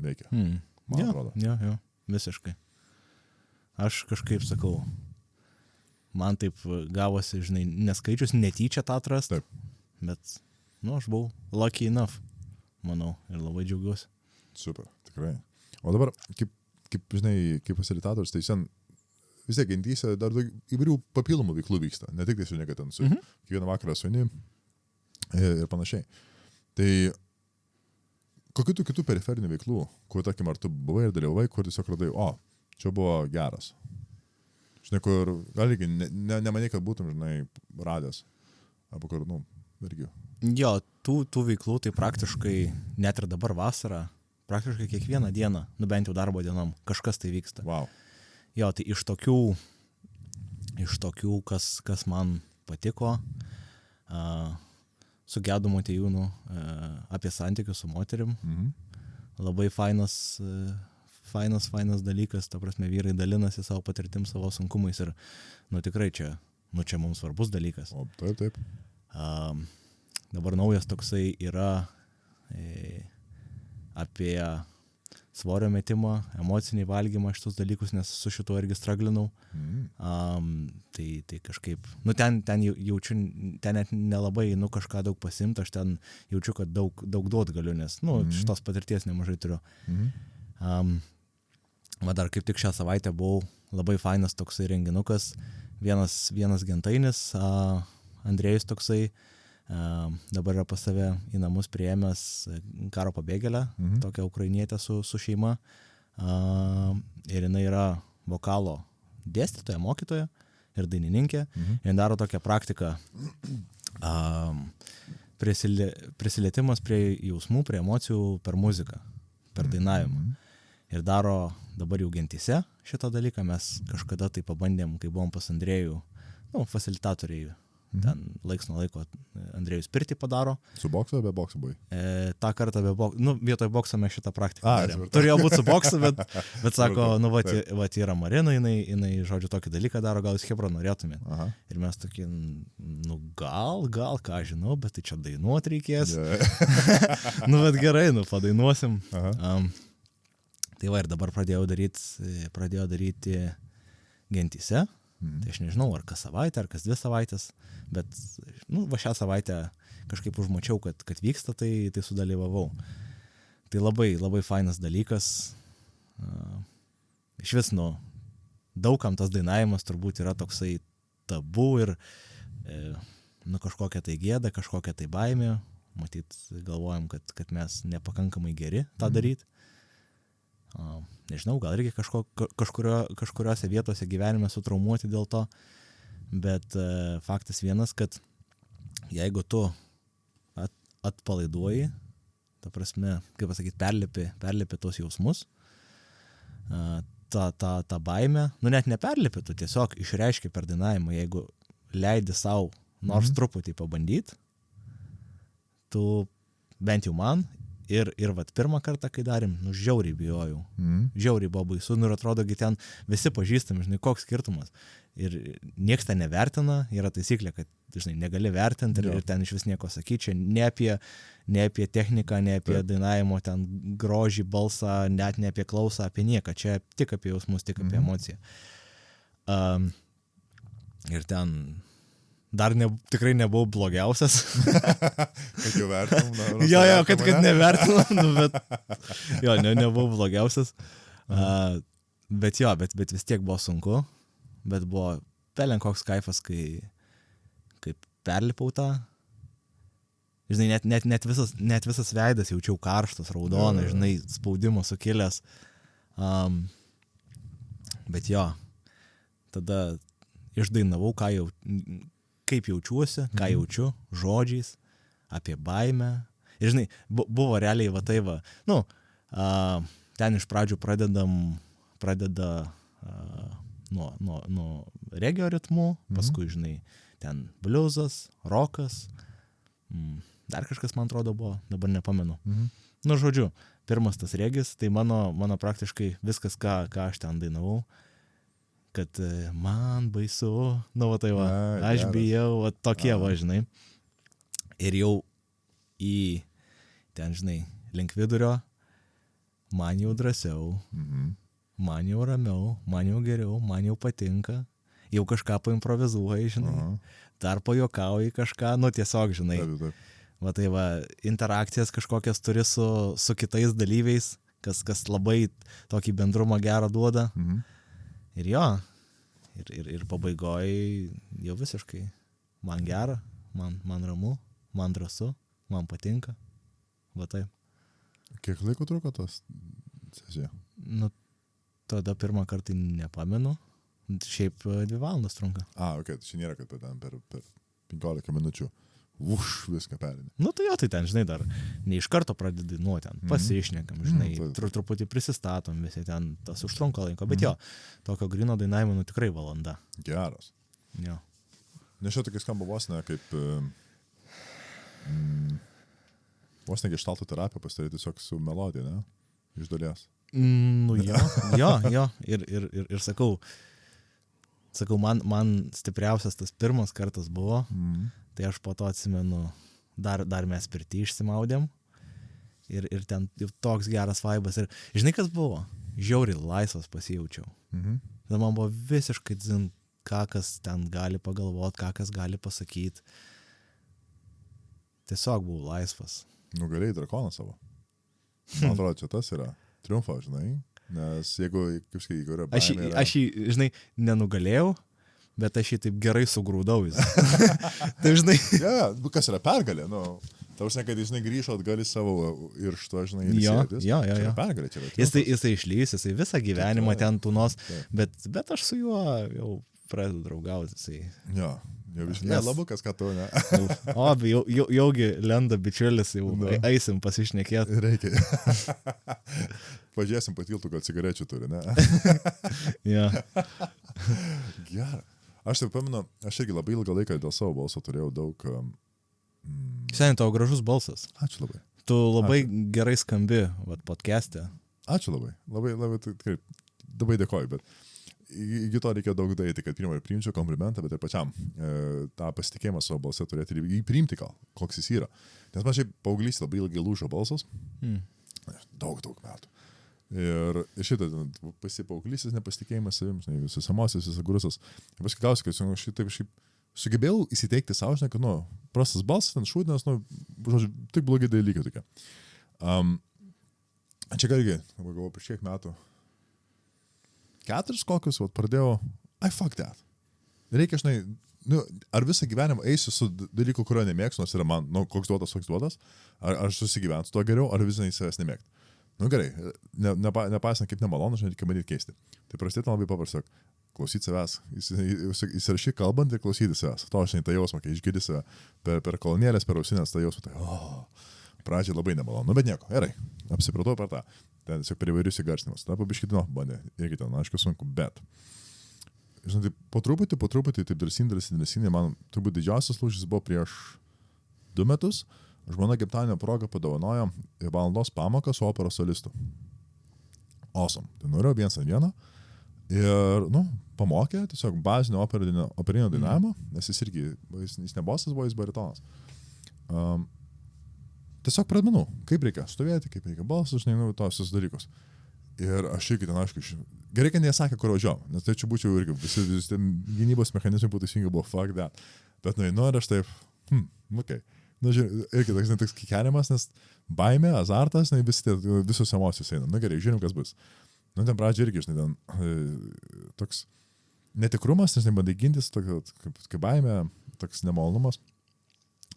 veikia. Man atrodo. Jo, visiškai. Aš kažkaip sakau, man taip gavosi, žinai, neskaičius, netyčia tą atrast, taip. Bet, aš buvau lucky enough, manau, ir labai džiaugiuosi. Super, tikrai. O dabar, kaip žinai, kaip fasilitatorius, tai sen vis tiek gentyse dar daug įvairių papildomų veiklų vyksta, ne tik tai su kad ten su kiekvieną vakarą suini ir panašiai. Tai kokių tų kitų periferinių veiklų, kur, tarkim, ar tu buvai ir dalyvai, kur tiesiog radai, čia buvo geras. Žinai, kur, gal irgi, nemanai, kad būtum, žinai, radęs. Arba kur, irgi. Jo, tų veiklų tai praktiškai, net ir dabar vasarą, praktiškai kiekvieną dieną, bent jau darbo dienom, kažkas tai vyksta. Wow. Jo, tai iš tokių, kas man patiko, su Gedu Motiejūnu apie santykius su moterim. Labai fainas dalykas, ta prasme, vyrai dalinasi savo patirtim, savo sunkumais ir, tikrai čia mums svarbus dalykas. O, taip. Dabar naujas toksai yra apie svorio metimą, emocinį valgymą, šitus dalykus, nes su šituo irgi straglinau. Tai kažkaip, ten jaučiu, ten net nelabai, kažką daug pasimt, aš ten jaučiu, kad daug duot galiu, nes, šitos patirties nemažai turiu. Dar kaip tik šią savaitę buvau, labai fainas toksai renginukas, vienas gentainis, Andrėjus toksai, dabar yra pas save į namus priėmęs karo pabėgėlę, tokią ukrainietę su šeima, ir jinai yra vokalo dėstytoja, mokytoja, ir dainininkė. Jie daro tokią praktiką prisilietimas prie jausmų, prie emocijų per muziką, per dainavimą. Ir daro dabar jau Gentyse šitą dalyką. Mes kažkada tai pabandėm, kai buvom pas Andrėjų, fasilitatoriai. Ten laiks nuo laiko Andrėjus pirtį padaro. Su boksu ar be boksu buvai? Ta kartą be boksu. Vietoj bokso mes šitą praktiką darėm. Atsiprašau. Turėjo būti su boksu, bet sako, vat yra Marina, jinai, žodžiu, tokį dalyką daro, gal jūs Hebra norėtumėt. Aha. Ir mes tokie, gal, ką žinau, bet tai čia dainuot reikės. Bet gerai, padainuosim. Tai va, ir dabar pradėjau daryti Gentyse. Tai aš nežinau, ar kas savaitę, ar kas 2 savaitės, bet va šią savaitę kažkaip užmačiau, kad vyksta, tai sudalyvavau. Tai labai, labai fainas dalykas. Iš vis, daugam tas dainavimas turbūt yra toksai tabu ir kažkokia tai gėda, kažkokia tai baimė. Matyt, galvojam, kad mes nepakankamai geri tą daryti. Nežinau, gal irgi kažkuriuose vietose gyvenime sutraumuoti dėl to, bet faktas vienas, kad jeigu tu atpalaiduoji, ta prasme, kaip pasakyti, perlipi tos jausmus, tą baimę, net neperlipi, tu tiesiog išreiški per dainavimą, jeigu leidi savo nors truputį pabandyti, tu bent jau man, ir vat pirmą kartą, kai darėm, žiauriai bijojau. Žiauriai buvo baisu, ir atrodogi ten visi pažįstami, žinai, koks skirtumas. Ir nieks ten nevertina, yra taisyklė, kad, žinai, negali vertinti ir ten iš vis nieko sakyti, čia ne apie techniką, ne apie dainavimo, ten grožį, balsą, net ne apie klausą, apie nieką, čia tik apie jausmus, tik apie emociją. Ir ten dar tikrai nebuvau blogiausias. Kad jau vertinam. Kad nevertinam, bet nebuvau blogiausias. Bet vis tiek buvo sunku. Bet buvo pelen koks kaifas, kai perlipau tą. Žinai, net visas veidas jaučiau karštas, raudonas, žinai, spaudimas sukilęs. Bet tada išdainavau, kaip jaučiuosi, ką jaučiu, žodžiais, apie baimę. Ir žinai, buvo realiai ten iš pradžių pradeda nuo regio ritmų, paskui, žinai, ten bliuzas, rokas, dar kažkas, man atrodo, buvo, dabar nepamenu. Žodžiu, pirmas tas regis, tai mano praktiškai viskas, ką aš ten dainavau, kad man baisu, aš bijau, tokie, žinai. Ir jau į ten, žinai, link vidurio, man jau drąsiau, man jau ramiau, man jau geriau, man jau patinka, jau kažką paimprovizuoji, žinai, dar pajuokauji kažką, tiesiog, žinai. Interakcijas kažkokias turi su kitais dalyviais, kas labai tokį bendrumą gerą duoda. Ir ir pabaigoje jau visiškai man gera, man ramu, man drąsu, man patinka. Taip. Kiek laiko truko tas sesija? Tada pirmą kartą nepamenu. Šiaip 2 valandas trunka. Tai čia nėra, kad per 15 minučių viską perinė. Tai ten, žinai, dar ne iš karto pradedi ten, pasišnekam, žinai, truputį prisistatom, visi ten, tas užtrunka laiko, bet tokio grino dainavimo, tikrai valanda. Geras. Jo. Nes čia tokia skamba vos ne kaip vos ne geštalto terapija pasidaryti tiesiog su melodija, ne? Iš dalies. Jo. Ir sakau, man stipriausias tas pirmas kartas buvo, tai aš po to atsimenu, dar mes pirtį išsimaudėm ir ten toks geras vaibas. Ir žinai, kas buvo? Žiauriai laisvas pasijaučiau. Tada man buvo visiškai dzin, ką kas ten gali pagalvoti, ką kas gali pasakyti. Tiesiog buvau laisvas. Nugalėjai drakoną savo. Man atrodo, čia tas yra triumfo, žinai. Nes jeigu yra baimė... Aš jį, žinai, nenugalėjau, bet aš jį taip gerai sugrūdau. Taip, žinai. Kas yra pergalė? Tau žinai, kad jis grįžo atgal į savo irštą, žinai, ir sėdis. Jo. Pergalė čia yra. Jisai išlys, jisai visą gyvenimą ten tūnos, bet aš su juo jau pradedu draugauti, tai... Jo, jau iš Nes- labukas, ką tu, ne? O, jaugi lenda bičiulis, jau eisim pasišnekėti. Reikia. Pažiūrėsim patiltų, gal cigarečių turi, ne? Ja. Gerai. Aš taip pamenu, aš irgi labai ilgą laiką dėl savo balso turėjau daug... Seniai, tavo gražus balsas. Ačiū labai. Tu labai gerai skambi, podcast'e. Ačiū labai. Labai tikrai, labai dėkoju, bet iki to reikia daug daryti, kad pirmą ir priimčiau komplimentą, bet ir pačiam tą pasitikėjimą savo balsą turėti ir jį priimti gal, koks jis yra. Nes man šiaip paauglys labai ilgai lūžo balsas. Daug metų. Ir šitą pasipauglys, nepasitikėjimas savim, visus emocijos, visas grusas. Ir paskui gausi, kad aš sugebėjau įsiteikti savo, žinai, kad, prastas balsas, ten šūdinas, žodžiu, tik blogi dalykai tokie. Čia gal irgi, galvoju, prieš kiek metų, 4 kokius, pradėjau, fuck that. Reikia, žinai, ar visą gyvenimą eisiu su dalyku, kurio nemėgstu, nors yra man, koks duotas, ar aš susigyvensiu tuo geriau, ar visai savęs nemėgti. Gerai, nepaisant kaip nemalonu, žinai, reikia bandyti keisti. Tai prasidėti labai paprastai, klausyti savęs, įsirašyti kalbant ir klausyti savęs. To aš tą jausmą, kai išgirdi save per kolonėlės, per ausinės, tą jausmą, tai pradžiai labai nemalonu, bet nieko, gerai, apsipratau per tą. Ten tiesiog per įvairius įgarsinimus. Tada pabiškitino bandė, irgi ten, aišku, sunku, bet. Žinai, po truputį, taip drąsinė, man turbūt didžiausias lūžis buvo prieš 2 metus. Žmona gimtadienio proga padovanojo valandos pamoką su operos solistu. Awesome. Tai norėjau 1-1 ir, pamokė tiesiog bazinio operinio dainavimo, nes jis irgi, jis ne bosas buvo, jis baritonas. Tiesiog pradmenų, kaip reikia stovėti, kaip reikia balsas, žinai, tos dalykus. Ir aš irgi ten, aišku, gerai, kad nesakė, kur važiuoju, nes tai čia būčiau irgi, visi gynybos mechanizmai būtų teisingai buvo, fuck that. Bet, ir aš taip, okei. Irgi toks kikenimas, nes baimė, azartas, visos emocijos eina. Gerai, žiūrim, kas bus. Ten pradžia irgi, žinai, ten toks netikrumas, nes bandai gintis, kaip baimė, toks nemalonumas.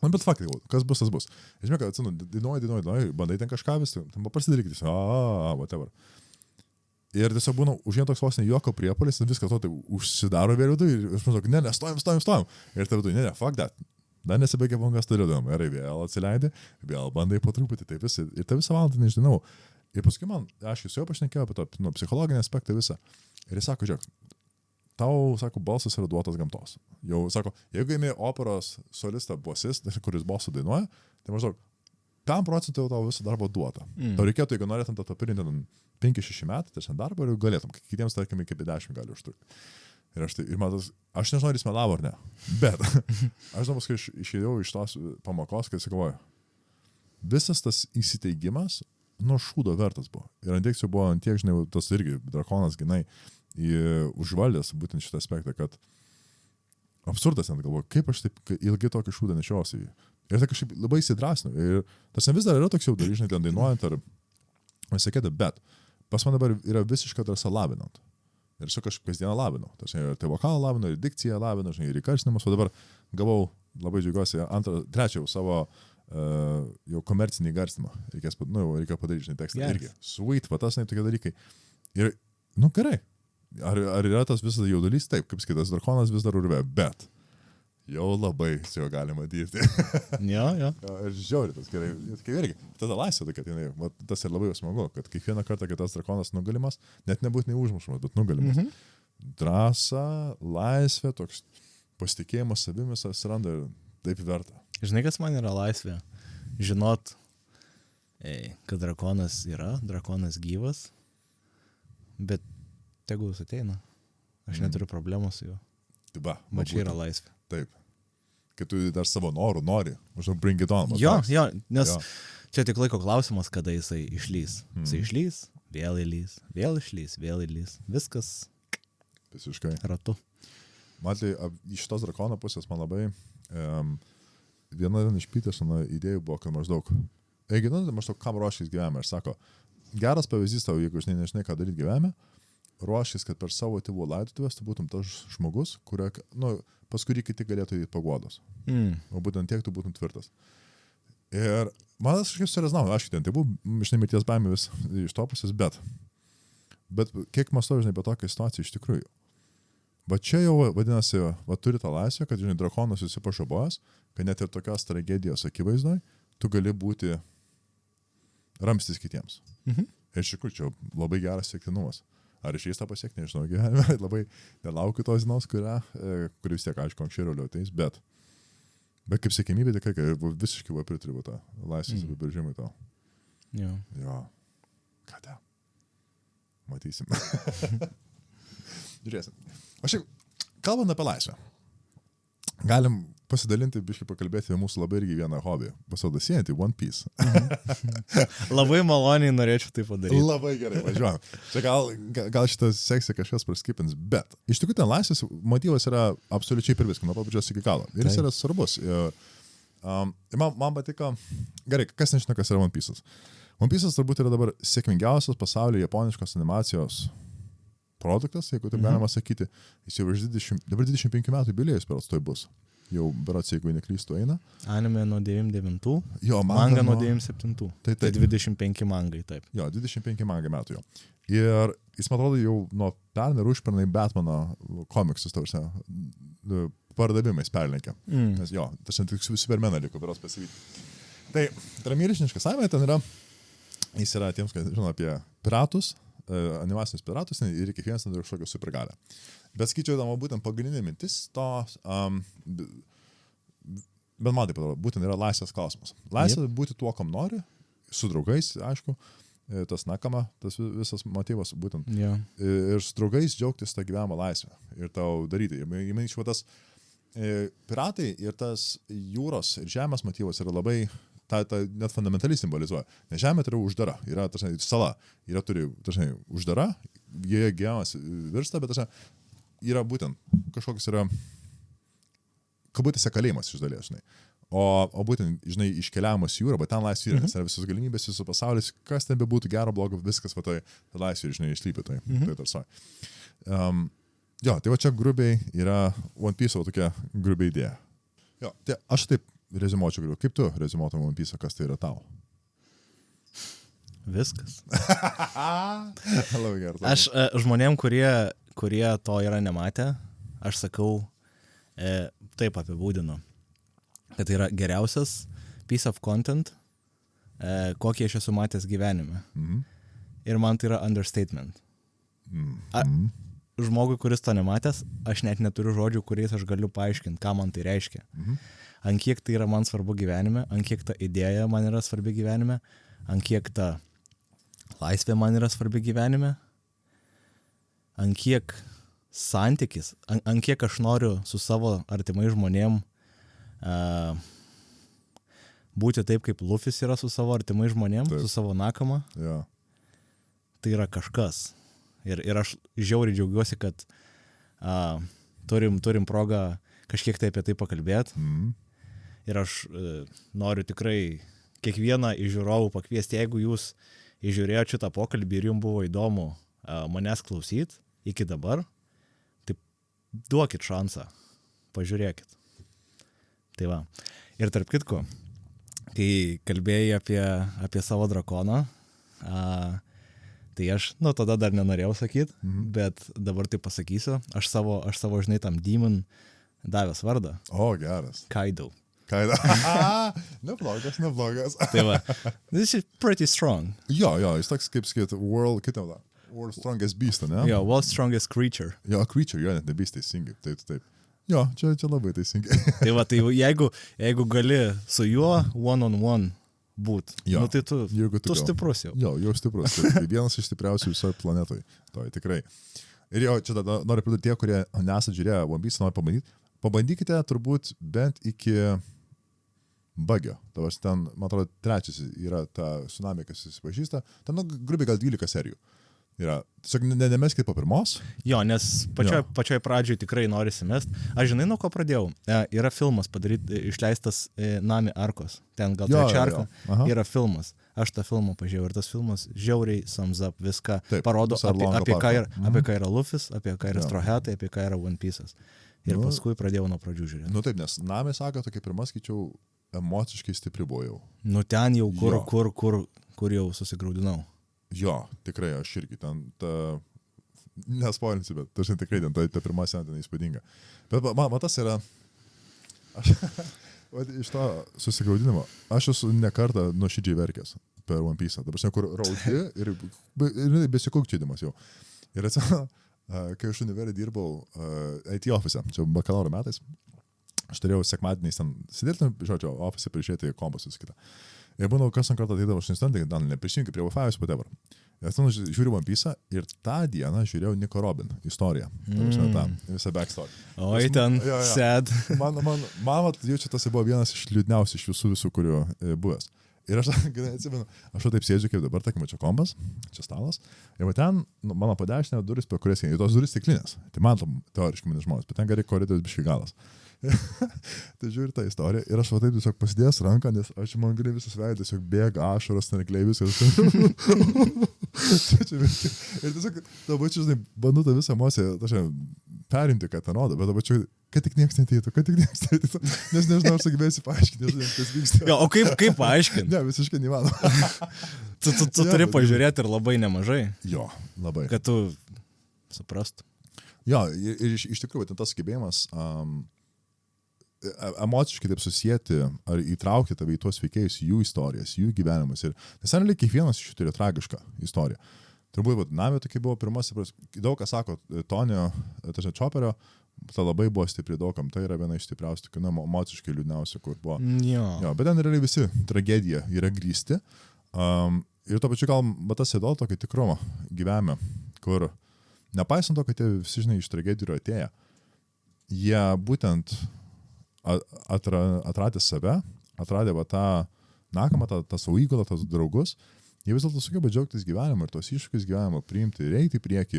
Bet faktai, kas bus, tas bus. Žinai, kad dainuoji, bandai ten kažką vis, ten paprasidarykite, whatever. Ir tiesiog būna už vien toks vos ne juoko priepuolis, viskas to tai užsidaro vėliau ir aš manau, ne, stojam. Ir taip, ne, fuck that. Dar nesibaigia bangas turėdom. Ir vėl atsileidai, vėl bandai po truputį, taip visi. Ir tą visą valandą nežinau. Ir paskui man, aš su juo pašnekėjau apie tą psichologinį aspektą visą. Ir jis sako, žiūrėk, tau, sako, balsas yra duotas gamtos. Jau, sako, jeigu imi operos solistą bosist, kuris bosą dainuoja, tai maždaug 5% tau visą darbą duota. Tau reikėtų, jeigu norėtum tą pirinti 5-6 metų, tai darbą ir galėtum. Kitiems, tarkim, iki 10 gali užtrukti. Ir matas, aš nežinau, ar jis melavo ar ne, bet aš žinau, kai išėjau iš tos pamokos, kai sakoju, visas tas įsiteigimas nuo šūdo vertas buvo. Ir ant tiek jau buvo, ant tiek, žinai, tas irgi drakonas ginai užvaldęs būtent šitą aspektą, kad absurdas net galvoju, kaip aš taip ilgai tokį šūdą nešiausi. Ir tai kažkaip labai įsidrasinu. Ir tas vis dar yra toks jau dalyžnai ten dainuojant ar visakėta, bet pas man dabar yra visiškai drąsa lavinant. Ir aš kažkaip kasdieną lavinu. Tai vokalą lavinu, ir dikciją lavinu, ir įkarsinimus. O dabar gavau, labai džiaugiuosi, trečią savo jau komercinį garsinimą. Reikia padaryti, žinai, tekstą. Irgi. Sweet, tas, tokie dalykai. Ir, gerai. Ar yra tas visas jaudulys? Taip, kaip skaitas drakonas vis dar urve, bet jau labai su juo galima dirbti. Jo. Ir žiauri tas gerai. Irgi, tada laisvė tokia, tas ir labai smagu, kad kiekvieną kartą, kai tas drakonas nugalimas, net nebūtinai užmušamas, bet nugalimas. Drąsa, laisvė, toks pasitikėjimas savimis atsiranda ir taip verta. Žinai, kas man yra laisvė? Žinot, kad drakonas yra, drakonas gyvas, bet tegul jis ateina. Aš neturiu problemų su juo. Va čia yra laisvė. Taip. Kai tu dar savo norų nori, maždaug bring it on. Jo, nes čia tik laiko klausimas, kada jisai išlys. Jisai išlys, vėl įlys, vėl išlys, vėl įlys. Viskas visiškai ratu. Matai, iš šitos drakono pusės man labai viena iš Petersono idėjų buvo, kad maždaug maždaug kam ruoškis gyvenime. Aš sako, geras pavyzdys tau, jeigu nežinai, ką daryti gyvenime, ruoškis, kad per savo tėvų laidotuvės tu būtum tas žmogus, pas kurį kiti galėtų įti paguodos. O būtent tiek tu būtum tvirtas. Ir man tas kažkaip surezonavo, aišku, ten tėvų, žinai, mirties baimė vis iš to pusės, bet kiek mąstau, žinai, apie tokią situaciją iš tikrųjų. Va čia jau vadinasi, va turi tą laisvę, kad, žinai, drakonas esi pašabojęs, kad net ir tokios tragedijos akivaizdoj, tu gali būti ramstis kitiems. Ir iš tikrųjų, čia labai geras siektinumas. Ar išeis tą pasiekti, nežinau, gyvenime, labai nelaukiu tos dienos, kuri vis tiek, aišku, anksčiau ir vėliau ateis, bet kaip siekimybė tikrai, visiškai pritariu tą laisvės apibrėžimui tau. Jo. Ką te? Matysim. Žiūrėsim. O šiaip, kalbant apie laisvę, galim pasidalinti, biškai pakalbėti apie mūsų labai irgi vieną hobį. Pasaudasėjantį One Piece. Labai maloniai norėčiau tai padaryti. Labai gerai, važiuojam. Čia gal šitas seksija kažkas praskipins, bet iš tikrųjų ten laisvės motyvas yra absoliučiai per viską, nuo pabudžios iki galo. Ir jis yra svarbus. Man patiko, gerai, kas nežino, kas yra One Piece'as. One Piece'as turbūt yra dabar sėkmingiausias pasaulyje japoniškos animacijos produktas, jeigu taip galima sakyti. Jis jau dabar 25 metų jubiliejus berods toj bus. Jau berods, jeigu neklystu, eina. Anime nuo 99. Jo, manga nuo 97. Tai 25 mangai, taip. Jo, 25 mangai metų jo. Ir jis, man atrodo, jau nuo pernai ir užpernai Batmano komiksus, tarsi, pardavimais perlenkė. Nes jo, tarsi tik Supermaną liko berods pasivyti. Tai yra milžiniškas anime, ten yra, jis yra tiems, kad žino apie piratus, animacinius piratus ir kiekvienas ten turi kažkokią supergalę. Bet skaičiau, būtent pagrindinė mintis to, bet man taip atrodo, būtent yra laisvės klausimas. Laisvė būti tuo, kam nori, su draugais, aišku, tas nakama, tas visas motyvas būtent. Ir su draugais džiaugtis tą gyvenimą laisvę ir tau daryti. Manyčiau, tas piratai ir tas jūros ir žemės motyvas yra labai tą net fundamentaliai simbolizuoja. Nes žemė yra uždara, yra sala, yra uždara, joje gyvenimas virsta, bet yra būtent kažkoks yra kabutėse kalėjimas iš dalies, žinai. O būtent, žinai, iškeliavimas jūra, bet ten laisvė yra, nes yra visos galimybės, visos pasaulis, kas ten bebūtų gero, blogo, viskas va tai laisvė, žinai, išlypė tai tarsoj. Jo, tai va čia grubiai yra One Piece tokia grubiai idėja. Jo, tai aš taip rezimuočiau galiu. Kaip tu rezimuotum One Piece, kas tai yra tau? Viskas. Labai gerai. Aš žmonėm, kurie to yra nematę, aš sakau, taip apibūdinu, kad tai yra geriausias piece of content, kokį aš esu matęs gyvenime. Ir man tai yra understatement. Žmogui, kuris to nematęs, aš net neturiu žodžių, kuriais aš galiu paaiškinti, ką man tai reiškia. Ant kiek tai yra man svarbu gyvenime, ant kiek ta idėja man yra svarbi gyvenime, ant kiek ta laisvė man yra svarbi gyvenime, ant kiek santykis, ant kiek aš noriu su savo artimai žmonėm būti taip, kaip Luffy's yra su savo artimai žmonėm, taip, su savo nakama. Ja. Tai yra kažkas. Ir aš žiauriai džiaugiuosi, kad turim progą kažkiek tai apie tai pakalbėti. Ir aš noriu tikrai kiekvieną iš žiūrovų pakviesti, jeigu jūs išžiūrėjote šitą pokalbį ir jums buvo įdomu manęs klausyti iki dabar, tai duokit šansą, pažiūrėkit. Tai va. Ir tarp kitko, kai kalbėjai apie savo drakoną, tai aš, tada dar nenorėjau sakyti, bet dabar tai pasakysiu, aš savo žinai, tam demon davęs vardą. O, geras. Kaido. Neblogas. Tai va, this is pretty strong. Jo, jis toks, kaip sakyti, world strongest beast, ne? Jo, world strongest creature. Jo, creature, jo, net ne beast teisingai, taip. Jo, čia labai teisingai. Tai va, tai jeigu gali su juo one-on-one būt, jo, tai tu stiprus jau. Jo, stiprus. Tai vienas iš stipriausių visoje planetoje. To tikrai. Ir jo, čia tada noriu pridurti tie, kurie nesat žiūrėję One Piece, nori pabandyti. Pabandykite turbūt bent iki Bugio. Tavas ten, man atrodo, trečias yra ta tsunami, kas susipažįsta. Ten, grubiai gal 12 serijų. Yra. Tiesiog nemeskit po pirmos. Jo, nes pačioj pradžioj tikrai norisi mest. Aš žinai, nuo ko pradėjau. Yra filmas išleistas Nami Arkos. Ten gal trečia arka. Yra filmas. Aš tą filmą pažiūrėjau ir tas filmas žiauriai sums up viską. Taip, parodo apie ką yra Luffy's, apie ką yra Straw Hatai, apie ką yra One Piece'as. Ir paskui pradėjau nuo pradžių žiūrėti. Taip, nes Nami Saga tokia pirma, skaičiau, emociškai stipri buvo jau. Ten jau kur jau susigraudinau. Jo, tikrai, aš irgi ten nespoilinsiu, bet dažnai tikrai ten ta pirma scena ten įspūdinga. Bet man tas yra, iš to susigaudinimo, aš esu ne kartą nuoširdžiai verkęs per One Piece, dabar kur raudi ir besikukčydimas jau. Ir atsimenu, kai aš univerį dirbau IT office, čia bakalauro metais, aš turėjau sekmadieniais ten sėdėti, žodžiu, office prižiūrėti kompus visą kitą. Ir būnau, kas ant kartą ateidavo, aš instantai, neprisijungi prie Wi-Fi, whatever. Ir ten žiūriu One Piece ir tą dieną žiūrėjau Nico Robin istoriją. Ta visą backstory. Oi, ten sad. Man jaučiu, tas buvo vienas iš liūdniausių iš visų, kurių buvęs. Ir aš atsimenu, aš taip sėdžiu kaip dabar, tarkim, čia kompas, čia stalas. Ir ten mano padešinė duris, per kurias einu, tos duris stiklinės. Tai man teoriškai mini žmonės, bet ten gali koridorius biškai galas. Tai žiūri tą istoriją ir aš taip tiesiog pasidėjęs ranką, nes aš man gali visas veidas, tiesiog bėga ašaros, nerkliai viskas. Ir tiesiog, dabar čia, žinai, bandu tą visą emociją, perimti, kad ten rodo, bet dabar čia, kad tik nieks neteitų, nes nežinau, aš sugebėsiu paaiškinti, nežinau, kas vyksta. Jo, o kaip paaiškinti? Ne, visiškai neįmanoma. Tu turi pažiūrėti ir labai nemažai. Jo, labai. Kad tu suprastum. Jo, ir iš tikrųjų, tas sugebėjimas emociškai taip susijęti ar įtraukti tave į tuos veikėjus, jų istorijas, jų gyvenimus. Nes realiai kiekvienas iš jų turi tragišką istoriją. Turbūt, Nami tokia buvo pirmas, daug kas sako, Tonio, Chopperio, ta labai buvo stipri daugam, tai yra viena iš stipriausių, tokių, emociškai liūdniausių, kur buvo. Jo, bet ten realiai visi tragedija yra grįsti. Ir to pačiu gal, bet tas įdomu tokį tikrumą gyvenime, kur nepaisant to, kad jie visi, žinai, iš tragedijų yra atėję, jie būtent atradė save, atradė va tą nakamą, tą savo įgulą, tos draugus, jie vis dėlto sugeba džiaugtis gyvenimu ir tos iššūkius gyvenimo priimti ir eiti į priekį.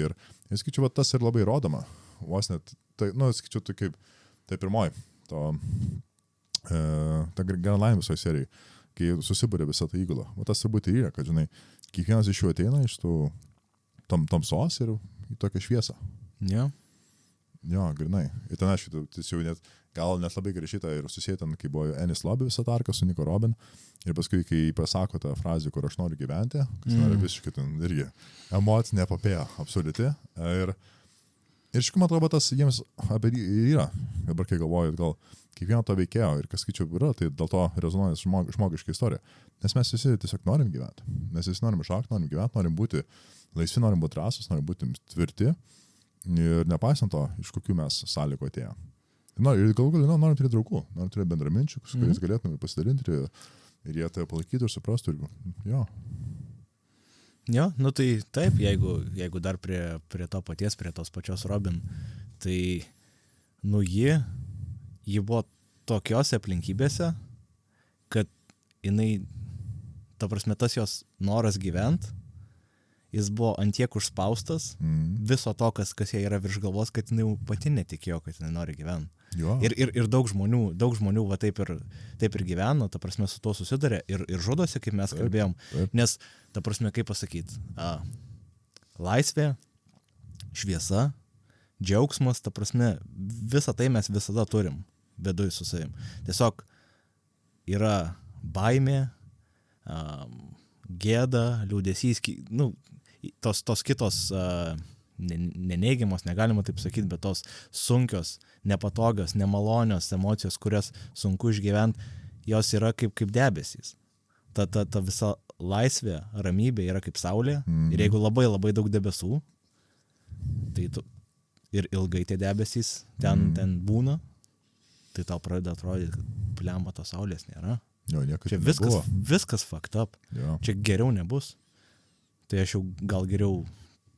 Ir skaičiu, va, tas ir labai rodoma. Vos net, tai, skaičiu, tai kaip, tai pirmoji, ta Grand Line visoje serijoje, kai susibūrė visą tą įgulą. Va tas turbūt ir yra, kad, žinai, kiekvienas iš jų ateina iš tų tamsos ir į tokią šviesą. Jo. Jo, grinai. Ir ten, aišku, tai jau gal net labai gerai šitą ir susiję ten, kai buvo Ennis Lobby visą tarką su Nico Robin. Ir paskui, kai pasako tą frazę, kur aš noriu gyventi, kas nori visiškai ten irgi emocinė epopėja, absoliuti. Ir iš tikrųjų, man atrodo, tas jiems apie yra. Dabar, kai galvoju, gal kiekvieno to veikėjo ir kas skaičiau yra, tai dėl to rezonuoja žmogiška istorija. Nes mes visi tiesiog norim gyventi. Mes visi norim šokti, norim gyventi, norim būti laisvi, norim būti drąsūs, norim būti tvirti. Ir nepaisant to, iš kokių mes sąlygų atėjo. Ir galų norim turėti draugų, norim turėti bendraminčių, su kuriais galėtume pasidalinti ir jie tave palaikytų ir suprastų. Jo. Jo, nu tai taip, jeigu dar prie to paties, prie tos pačios Robin, tai nu ji buvo tokiose aplinkybėse, kad jinai, ta prasme, tas jos noras gyvent, jis buvo antiek užspaustas viso to, kas jai yra virš galvos, kad jinai pati netikėjo, kad jinai nori gyventi. Ir daug žmonių va taip ir gyveno, ta prasme, su to susidarė ir žudosi, kaip mes kalbėjom. Taip. Nes, ta prasme, kaip pasakyti, laisvė, šviesa, džiaugsmas, ta prasme, visą tai mes visada turim viduj su savim. Tiesiog yra baimė, gėda, liūdesys, nu, tos kitos neneigiamos, negalima taip sakyti, bet tos sunkios, nepatogios, nemalonios emocijos, kurias sunku išgyventi, jos yra kaip debesys. Ta visa laisvė, ramybė yra kaip saulė ir jeigu labai labai daug debesų, tai ir ilgai tie debesys ten būna, tai tau pradeda atrodyti, kad plemba tos saulės nėra. Jo, čia viskas fucked up. Jo. Čia geriau nebus. Tai aš jau gal geriau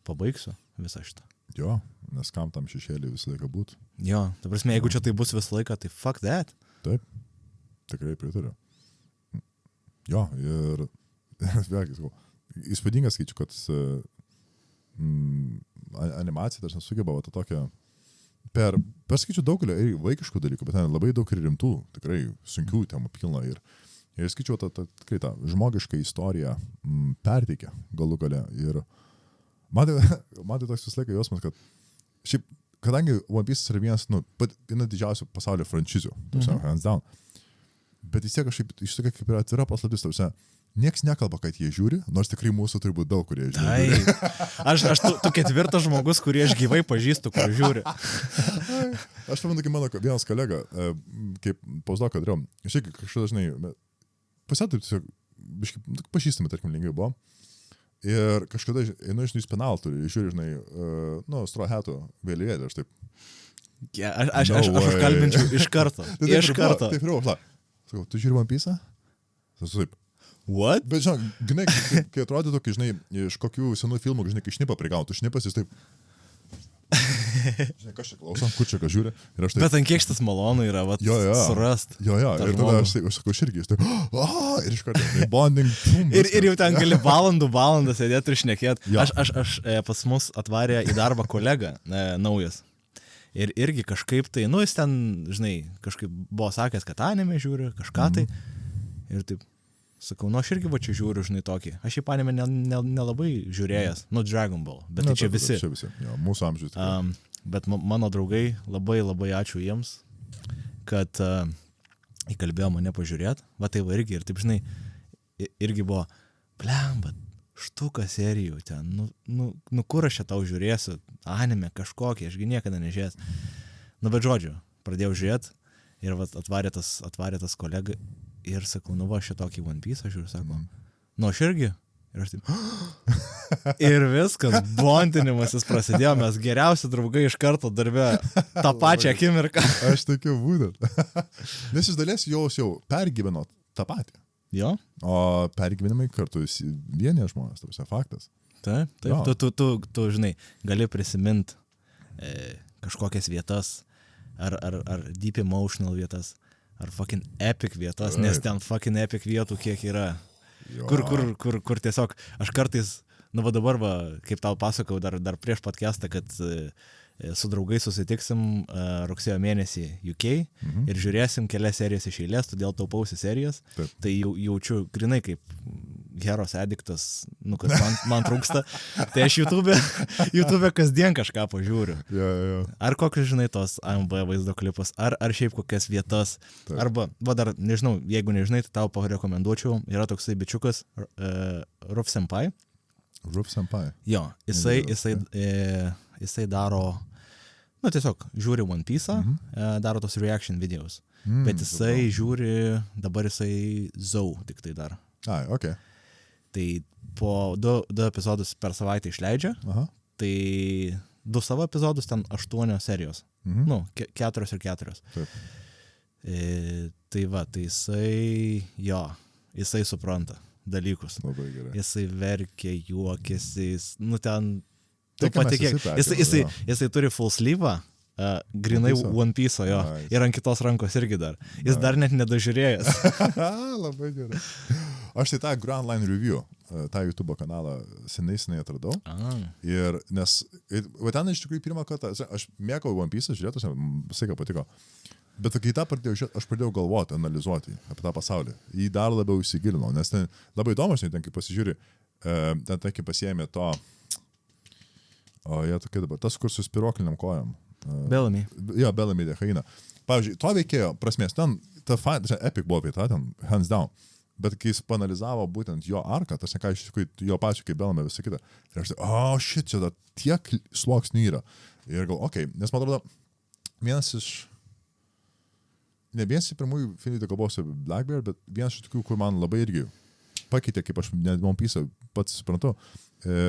pabaigsiu visą šitą. Jo, nes kam tam šešėlį visą laiką būt. Jo, ta prasme, jeigu čia tai bus visą laiką, tai fuck that. Taip, tikrai pritariu. Jo, ir vėlgi, įspūdingas skaičiu, kad animacija tarsi sugeba tą tokią per skaičiu daugelio vaikiškų dalykų, bet labai daug ir rimtų, tikrai sunkių temų pilna. Ir skaičiu tikrai tą žmogišką istoriją perteikia galų gale. Ir man tai toks visą laiką jausmas, kad šiaip, kadangi One Piece yra viena didžiausių pasaulio franšizių, hands down, bet vis tiek kažkaip iš tokia kaip yra atvira paslaptis, nieks nekalba, kad jie žiūri, nors tikrai mūsų turi būti daug, kurie žiūri. Taip. Tu ketvirtas žmogus, kurį aš gyvai pažįstu, kur žiūri. Aš pamenu, kai mano vienas kolega, kaip postdoką dariau, aš irgi kažkaip dažnai, pasėtų tiesiog, pažįstami, tarkim, lengviai buvo. Ir kažkada, žinai, Spinal turi, žiūri, žinai, Straw Hat'o vėliavėlį, aš taip. Aš užkalbinčiau iš karto. Iš karto. Taip, sakau, tu žiūri One Piece'ą? Taip. What? Bet, žinai, kai atrodytų, kai, žinai, iš kokių senų filmų, žinai, kai šnipą prigautų, šnipas jis taip. Žinai, kas čia klauso, kur čia ką žiūri. Taip... Bet ant kiek šitas malonu yra, surast. Jo, ir tada aš sakau, aš irgi, ir iš karto, bonding. Ir jau ten gali valandą sėdėti ir šnekėti. Aš pas mus atvarė į darbą kolegą naujas. Ir irgi kažkaip tai, jis ten, žinai, kažkaip buvo sakęs, kad anime žiūri, kažką tai. Ir taip, sakau, aš irgi va čia žiūriu, žinai, tokį. Aš į anime nelabai žiūrėjęs, Dragon Ball, bet tai čia visi. Čia visi, jo, mūsų amžius. Bet mano draugai, labai ačiū jiems, kad įkalbėjo mane pažiūrėti. Va tai va irgi, ir taip, žinai, irgi buvo, blemba, štuka serijų ten, kur aš čia tau žiūrėsiu, anime kažkokį, ašgi niekada nežiūrės. Bet žodžiu, pradėjau žiūrėti ir atvarė tas kolega ir sakau, aš čia tokį One Piece, aš žiūriu, sako, aš irgi. Ir aš taip, ir viskas, bondinimasis prasidėjo, mes geriausi draugai iš karto darbe tą pačią akimirką. Aš tikiu būtent. Nes iš dalies jau pergyveno tą patį. Jo. O pergyvenimai kartu vienė žmonės, tai faktas. Taip. Tu, žinai, gali prisiminti kažkokias vietas, ar deep emotional vietas, ar fucking epic vietas, nes ten fucking epic vietų kiek yra. Kur tiesiog, aš kartais, dabar, kaip tau pasakau, dar prieš podcastą, kad su draugais susitiksim rugsėjo mėnesį UK ir žiūrėsim kelias serijas iš eilės, todėl taupausi serijas. Taip. Tai jaučiu grinai kaip heros addiktas, kad man trūksta. Tai aš YouTube kasdien kažką pažiūriu. Ar kokius, žinai, tos AMV vaizdo klipus, ar šiaip kokias vietas. Taip. Arba, dar, nežinau, jeigu nežinai, tai tau parekomenduočiau, yra toksai bičiukas Ruf Senpai. Ruf Senpai? Jo, jisai daro, tiesiog žiūri One Piece'ą, daro tos reaction videos. Bet jisai žiūri, dabar jisai Zou tik tai dar. Okay. Tai po 2 epizodus per savaitę išleidžia, tai 2 savo epizodus, ten 8 serijos. 4 ir 4. Taip. Tai jisai supranta dalykus. Labai gerai. Jisai verkia, juokiasi, ten... Tu patikėk, jisai turi full sleeve, grinai One Piece'o jo, nice. Ir ant kitos rankos irgi dar. Jis dar net nedažiūrėjęs. Labai gerai. Aš tai tą Grand Line Review, tą YouTube kanalą senai atradau. Ir nes, ten iš tikrųjų pirmą kartą, aš mėgau One Piece'ą žiūrėtus, visai ką patiko. Bet kai tą pradėjau žiūrėti, aš pradėjau galvoti, analizuoti apie tą pasaulį. Jį dar labiau įsigilinau, nes ten labai įdomu, ten kai pasižiūri, ten kai pasiėmė to... O jie tokie dabar, tas, kur su spirokliniam kojam. Bellamy. Jo, Bellamy Dehaina. Pavyzdžiui, to veikėjo prasmės, ten ta epic buvo apie tą, ten hands down. Bet kai jis panalizavo būtent jo arką, tas ne ką iš tikrųjų jo pačiu kaip Bellamy visą kitą. Ir aš tai, shit, čia da tiek sluoksnių yra. Ir gal, nes man atrodo, vienas iš pirmųjų filmų tai kalbos apie Blackbeard, bet vienas iš tokių, kur man labai irgi pakeitė, kaip aš One Piece'ą pats suprantu,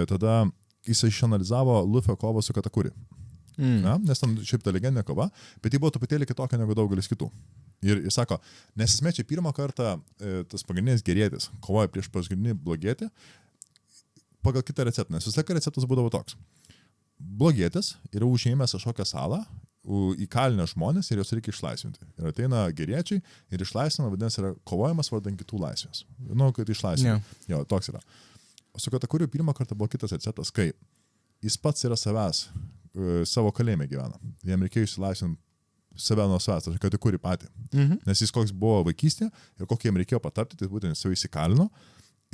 tada jisai išanalizavo Luffy kovą su Katakuri. Nes tam šiaip ta legendinė kova, bet ji buvo truputėlį kitokia negu daugelis kitų. Ir jis sako, nes esmė čia pirmą kartą tas pagrindinis gerėtis kovoja prieš pagrindinį blogėtį pagal kitą receptą, nes visą laiką receptas būdavo toks. Blogėtis yra užėmęs kažkokią salą, įkalinę žmonės ir jos reikia išlaisvinti. Ir ateina geriečiai ir išlaisvina, vadinasi, yra kovojamas vardan kitų laisvės. Kad išlaisvina. Jo, toks yra. O su Katakuriu pirmą kartą buvo kitas receptas, kai jis pats yra savęs, savo kalėjime gyvena. Jam reikėjo išsilaisvinti save nuo savęs, tai Katakuri patį. Nes jis koks buvo vaikystė ir kokį jam reikėjo patapti, tai būtent jis save įsikalino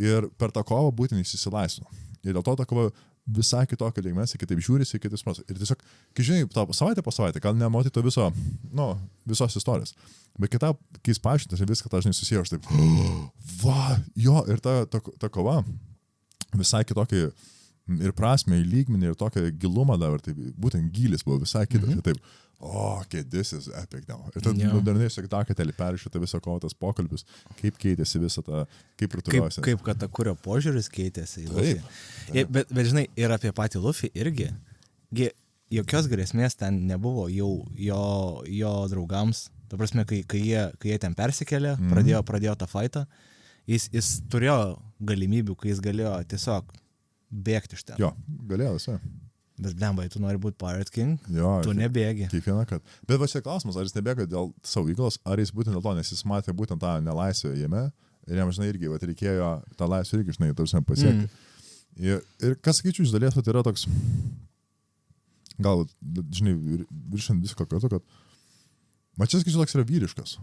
ir per tą kovą būtent jis įsilaisvino. Ir dėl to ta kova visai kitokio lygmens, kitaip žiūrisi, kitaip smas. Ir tiesiog, kai žinai, savaitę po savaitę, gal nematyti to visos istorijos. Bet kita, kai jis paaiškintas ir viską tą, žinai, susiję, aš taip, va, jo, ir ta kova visai kitokį ir prasme, į lygmenį, ir tokią gilumą davė, ir taip, būtent gylis buvo visai kitas, ir taip, okay, this is epic now. Ir tada moderniai sektakatelį peržiūrėta visą kovą, tas pokalbis, kaip keitėsi visą tą, kaip rutuliuosi. Kaip Katakurio požiūris keitėsi į Luffy. Bet žinai, ir apie patį Luffy irgi, jokios grėsmės ten nebuvo jau jo draugams. Ta prasme, kai jie ten persikėlė, pradėjo tą fightą, jis turėjo galimybių, kai jis galėjo tiesiog bėgti iš ten. Jo, galėjo visai. Bet blembai, tu nori būti Pirate King, jo, tu nebėgi. Kiekvieną kartą. Bet va čia klausimas, ar jis nebėga dėl savo įgalos, ar jis būtent dėl to, nes jis matė būtent tą nelaisvę jame ir jam, žinai, irgi, reikėjo tą laisvę irgi, žinai, tarsi pasiekti. Ir kas sakyčiau, iš dalies, tai yra toks, gal, žinai, viršant visko kartu, kad man čia sakyčiau, toks yra vyriškas.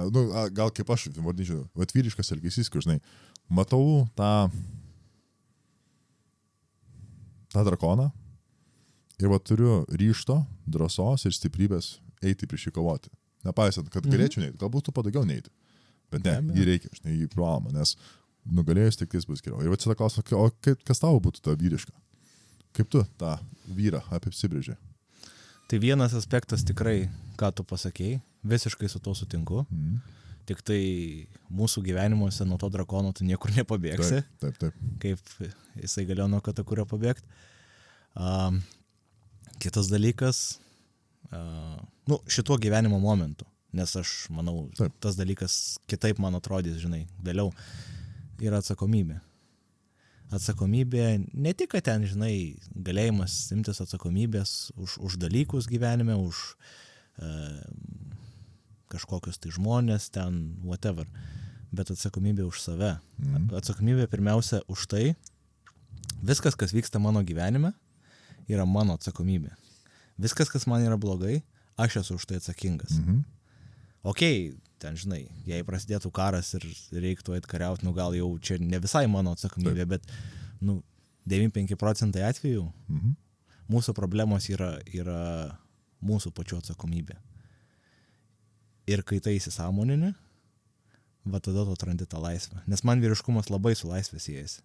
Nu, gal kaip aš vadinčiau, vyriškas elgesys, kur, žinai, matau tą drakoną ir va turiu ryžto, drąsos ir stiprybės eiti prieš jį kovoti. Nepaisant, kad galėčiau neiti, galbūt tu padaugiau neiti. Bet ne, jį reikia, žinai, jį privaloma, nes nugalėjus tik jis bus geriau. Ir va čia klausimas, o kas tavo būtų ta vyriška? Kaip tu tą vyrą apsibrėži? Tai vienas aspektas tikrai, ką tu pasakėjai, visiškai su to sutinku. Tik tai mūsų gyvenimuose nuo to drakono tu niekur nepabėgsi. Taip. Kaip jisai galėjo nuo Katakurio pabėgti. Kitas dalykas, šituo gyvenimo momentu, nes aš manau, tas dalykas kitaip man atrodys, žinai, vėliau, yra atsakomybė. Atsakomybė, ne tik, kad ten, žinai, galėjimas imtis atsakomybės už dalykus gyvenime, už kažkokius tai žmonės ten, whatever, bet atsakomybė už save. Atsakomybė pirmiausia už tai, viskas, kas vyksta mano gyvenime, yra mano atsakomybė. Viskas, kas man yra blogai, aš esu už tai atsakingas. Okei, ten, žinai, jei prasidėtų karas ir reiktų eit kariauti, gal jau čia ne visai mano atsakomybė, bet 95% atvejų mūsų problemos yra mūsų pačių atsakomybė. Ir kai tai įsisąmonini, va tada tu atrandi tą laisvę. Nes man vyriškumas labai su laisvė siejasi.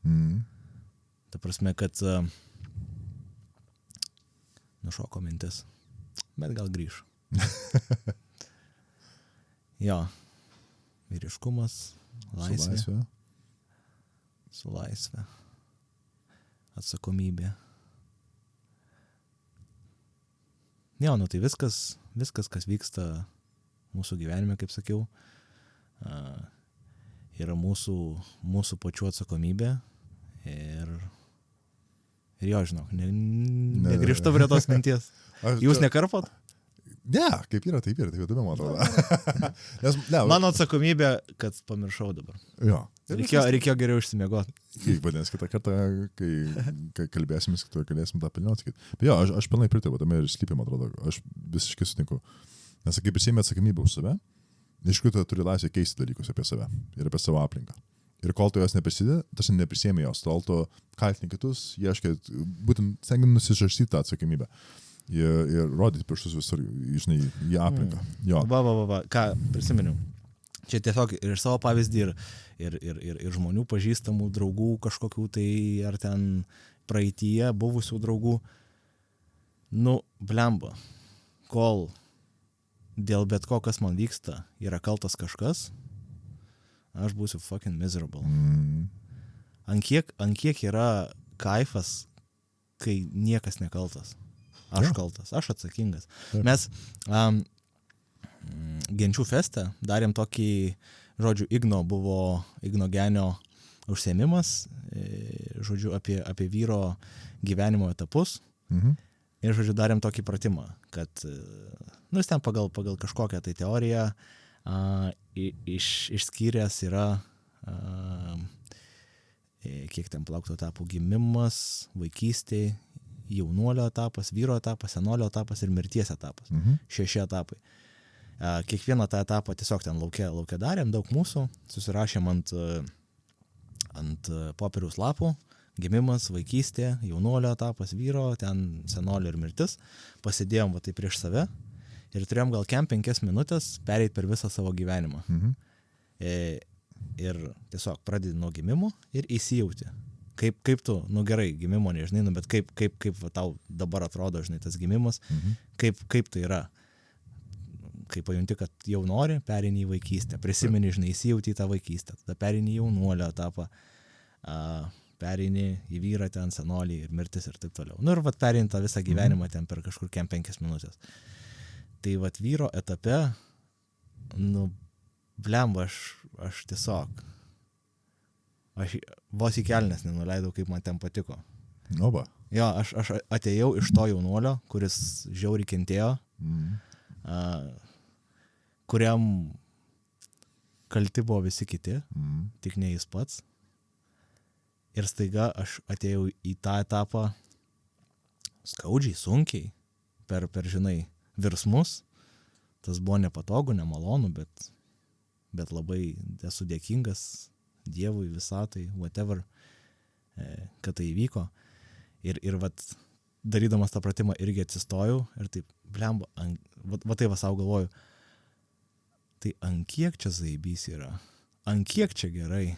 Ta prasme, kad nušoko mintis, bet gal grįš. Jo, vyriškumas, laisvė. Su laisvė. Atsakomybė. Jo, tai viskas, kas vyksta mūsų gyvenime, kaip sakiau, yra mūsų pačių atsakomybė ir jo, žinok, negrįžtu prie tos minties. Jūs nekarpot? Ne, kaip yra, taip įdomu, man atrodo. Mano atsakomybė, kad pamiršau dabar. Jo. Reikėjo geriau išsimiegoti. Vadinasi, kitą kartą, kai kalbėsim, galėsim tą pilniau atsakyti. Bet jo, aš pilnai pritariu, tame ir slypi, man atrodo, aš visiškai sutinku. Nes kai prisėmė atsakomybę už save, iš tikrųjų turi laisvę keisti dalykus apie save ir apie savo aplinką. Ir kol tu jos neprisėmė jos, tol tu kaltini kitus, ieškai, būtent stengiam nusižarstyti tą atsakomybę ir rodyti pirštus visur, žinai, į aplinką. Jo. Va, ką prisiminiau. Čia tiesiog ir savo pavyzdį, ir žmonių pažįstamų, draugų kažkokių tai, ar ten praeityje buvusių draugų. Blemba, kol dėl bet ko, kas man vyksta, yra kaltas kažkas, aš būsiu fucking miserable. Ant kiek yra kaifas, kai niekas nekaltas. Aš kaltas, aš atsakingas. Mes Genčių feste darėm tokį, žodžiu, Igno Genio užsiėmimas, žodžiu, apie vyro gyvenimo etapus. Ir, žodžiu, darėm tokį pratimą, kad, jis ten pagal kažkokią tai teoriją išskyręs yra, kiek ten plaukto etapų: gimimas, vaikystė, jaunuolio etapas, vyro etapas, senolio etapas ir mirties etapas. 6 etapai. Kiekvieną tą etapą tiesiog ten lauke darėm, daug mūsų, susirašėm ant popieriaus lapų: gimimas, vaikystė, jaunuolio etapas, vyro, ten senolio ir mirtis. Pasidėjom va tai prieš save Ir turėjom gal 5 minutės pereit per visą savo gyvenimą. Ir tiesiog pradedi nuo gimimo ir įsijauti. Kaip tu, nu gerai, gimimo nežinai, nu, bet kaip va, tau dabar atrodo, žinai, tas gimimas, kaip tai yra. Kai pajunti, kad jau nori, pereini į vaikystę, prisimeni, žinai, įsijauti į tą vaikystę, tada pereini į jaunuolio etapą, pereini į vyrą ten, senolį ir mirtis ir taip toliau. Nu ir vat pereini tą visą gyvenimą ten per kažkur 5 minutės. Tai vat vyro etape, nu, blemba, aš tiesiog, aš vos į kelnes nenuleidau, kaip man ten patiko. Oba. Jo, aš atėjau iš to jaunuolio, kuris žiauriai kentėjo, kuriam kalti buvo visi kiti, tik ne jis pats. Ir staiga aš atėjau į tą etapą skaudžiai, sunkiai, per žinai, virsmus. Tas buvo nepatogu, nemalonu, bet labai esu dėkingas Dievui, visatai, whatever, kad tai įvyko. Ir vat, darydamas tą pratimą irgi atsistojau ir taip, blemba, va tai va savo galvoju, tai ant kiek čia zaibys yra, ant kiek čia gerai,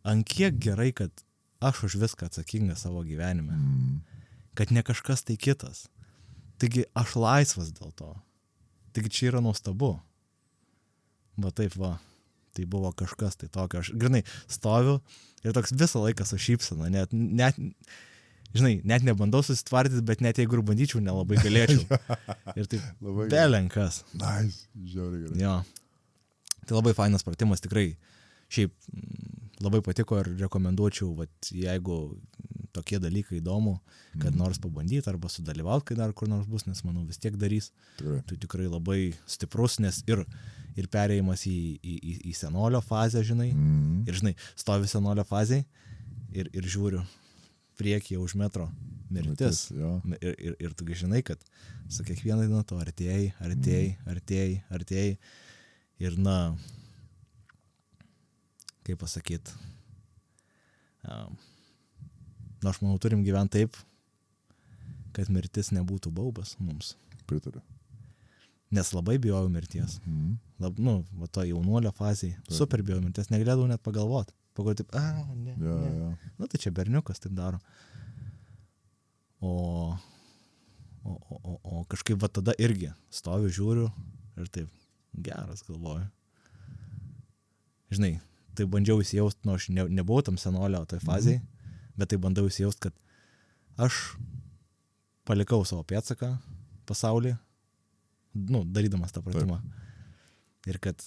ant kiek gerai, kad aš už viską atsakingas savo gyvenime, kad ne kažkas tai kitas. Taigi aš laisvas dėl to. Taigi čia yra nuostabu. Va taip va, tai buvo kažkas tai tokio. Aš grinai stoviu ir toks visą laiką su šypsena, net žinai, net nebandau susitvardyti, bet net jeigu ir bandyčiau, nelabai galėčiau. Ir taip belenkas. Nice, žiauriai gerai. Jo. Tai labai fainas pratimas, tikrai. Šiaip labai patiko ir rekomenduočiau, vat, jeigu tokie dalykai įdomu, kad nors pabandyti arba sudalyvauti, kai dar kur nors bus, nes manau vis tiek darys. Tai tikrai labai stiprus, nes ir perėjimas į senolio fazę, žinai. Ir žinai, stovi senolio fazėje ir žiūriu priekyje už metro mirtis. Ir tu žinai, kad su kiekvienai nuo to artėjai. Ir na, kaip pasakyt, aš manau, turim gyventi taip, kad mirtis nebūtų baubas mums. Pritariu. Nes labai bijojau mirties. Nu, va to jaunuolio fazėje. Super bijojau mirties, negalėdavau net pagalvoti. Pagalvoti, taip, ne. Nu, tai čia berniukas taip daro. O kažkaip va tada irgi stoviu, žiūriu ir taip, geras galvoju. Žinai, tai bandžiau įsijaust, nu aš nebuvau tam senolio toj fazėje, bet tai bandau įsijaust, kad aš palikau savo pėdsaką pasaulyje, nu, darydamas tą pratimą. Ir kad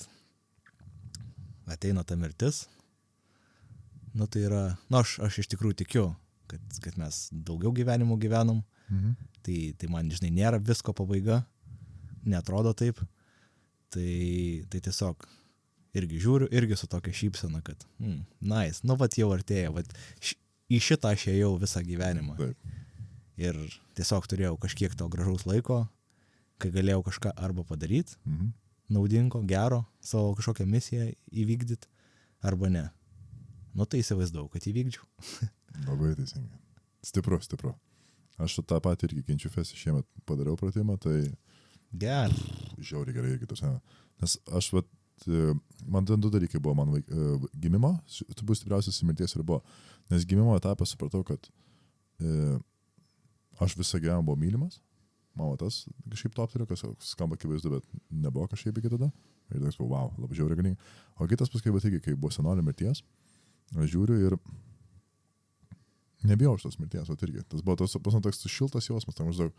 ateina ta mirtis, nu tai yra, nu aš iš tikrųjų tikiu, kad mes daugiau gyvenimų gyvenom, tai man, žinai, nėra visko pabaiga, neatrodo taip, tai tiesiog irgi žiūriu, irgi su tokia šypsena, kad nice, nu vat jau artėja, vat į šitą aš ėjau visą gyvenimą. Taip. Ir tiesiog turėjau kažkiek to gražaus laiko, kai galėjau kažką arba padaryti, naudingo, gero, savo kažkokią misiją įvykdyti, arba ne. Nu tai įsivaizdavau, kad įvykdžiau. Labai teisingai. Stipru. Aš tą patį irgi Kenčių Fest'e šiemet padariau pratimą, tai gerai. Žiauriai gerai irgi tos. Nes aš man ten 2 dalykai buvo, man gimimo, tai bus stipriausias mirties ir buvo. Nes gimimo etapą supratau, kad aš visą gyvenimą buvau mylimas. Man tas kažkaip to aptarė, kas skamba akivaizdu, bet nebuvo kažkaip iki tada. Ir toks buvo, wow, labai žiauriai galingai. O kitas paskui, bet irgi, kai buvo senolio mirties, aš žiūriu ir nebijau šitos mirties, o irgi. Tas buvo toks šiltas jausmas, tam maždaug,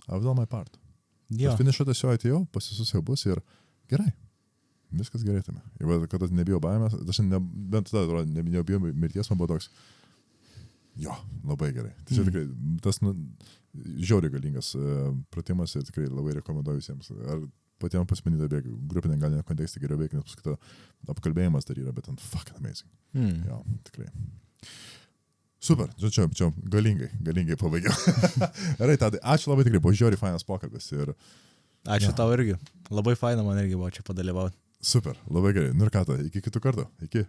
I've done my part. Aš finišą tiesiog atėjau, pasisusiau bus ir gerai. Viskas gerai tame. Ir kad nebijau baimės, bent tada nebijau mirties, man buvo toks, jo, labai gerai. Tai tikrai, tas žiauriai galingas pratimas ir tikrai labai rekomenduoju visiems. Ar patiems pasmenyti apie grupinę galinę kontekstą geriau veikia, nes paskui apkalbėjimas dar yra, bet ant fucking amazing. Jo, tikrai. Super, čia galingai pabaigiau. Gerai, Tadai, ačiū labai tikrai, buvo žiauriai fainas pokalbis. Ačiū tau irgi. Labai faina man irgi buvo čia padalyvauti. Super, labai gerai. Nu ir ką, iki kitų kartų. Iki.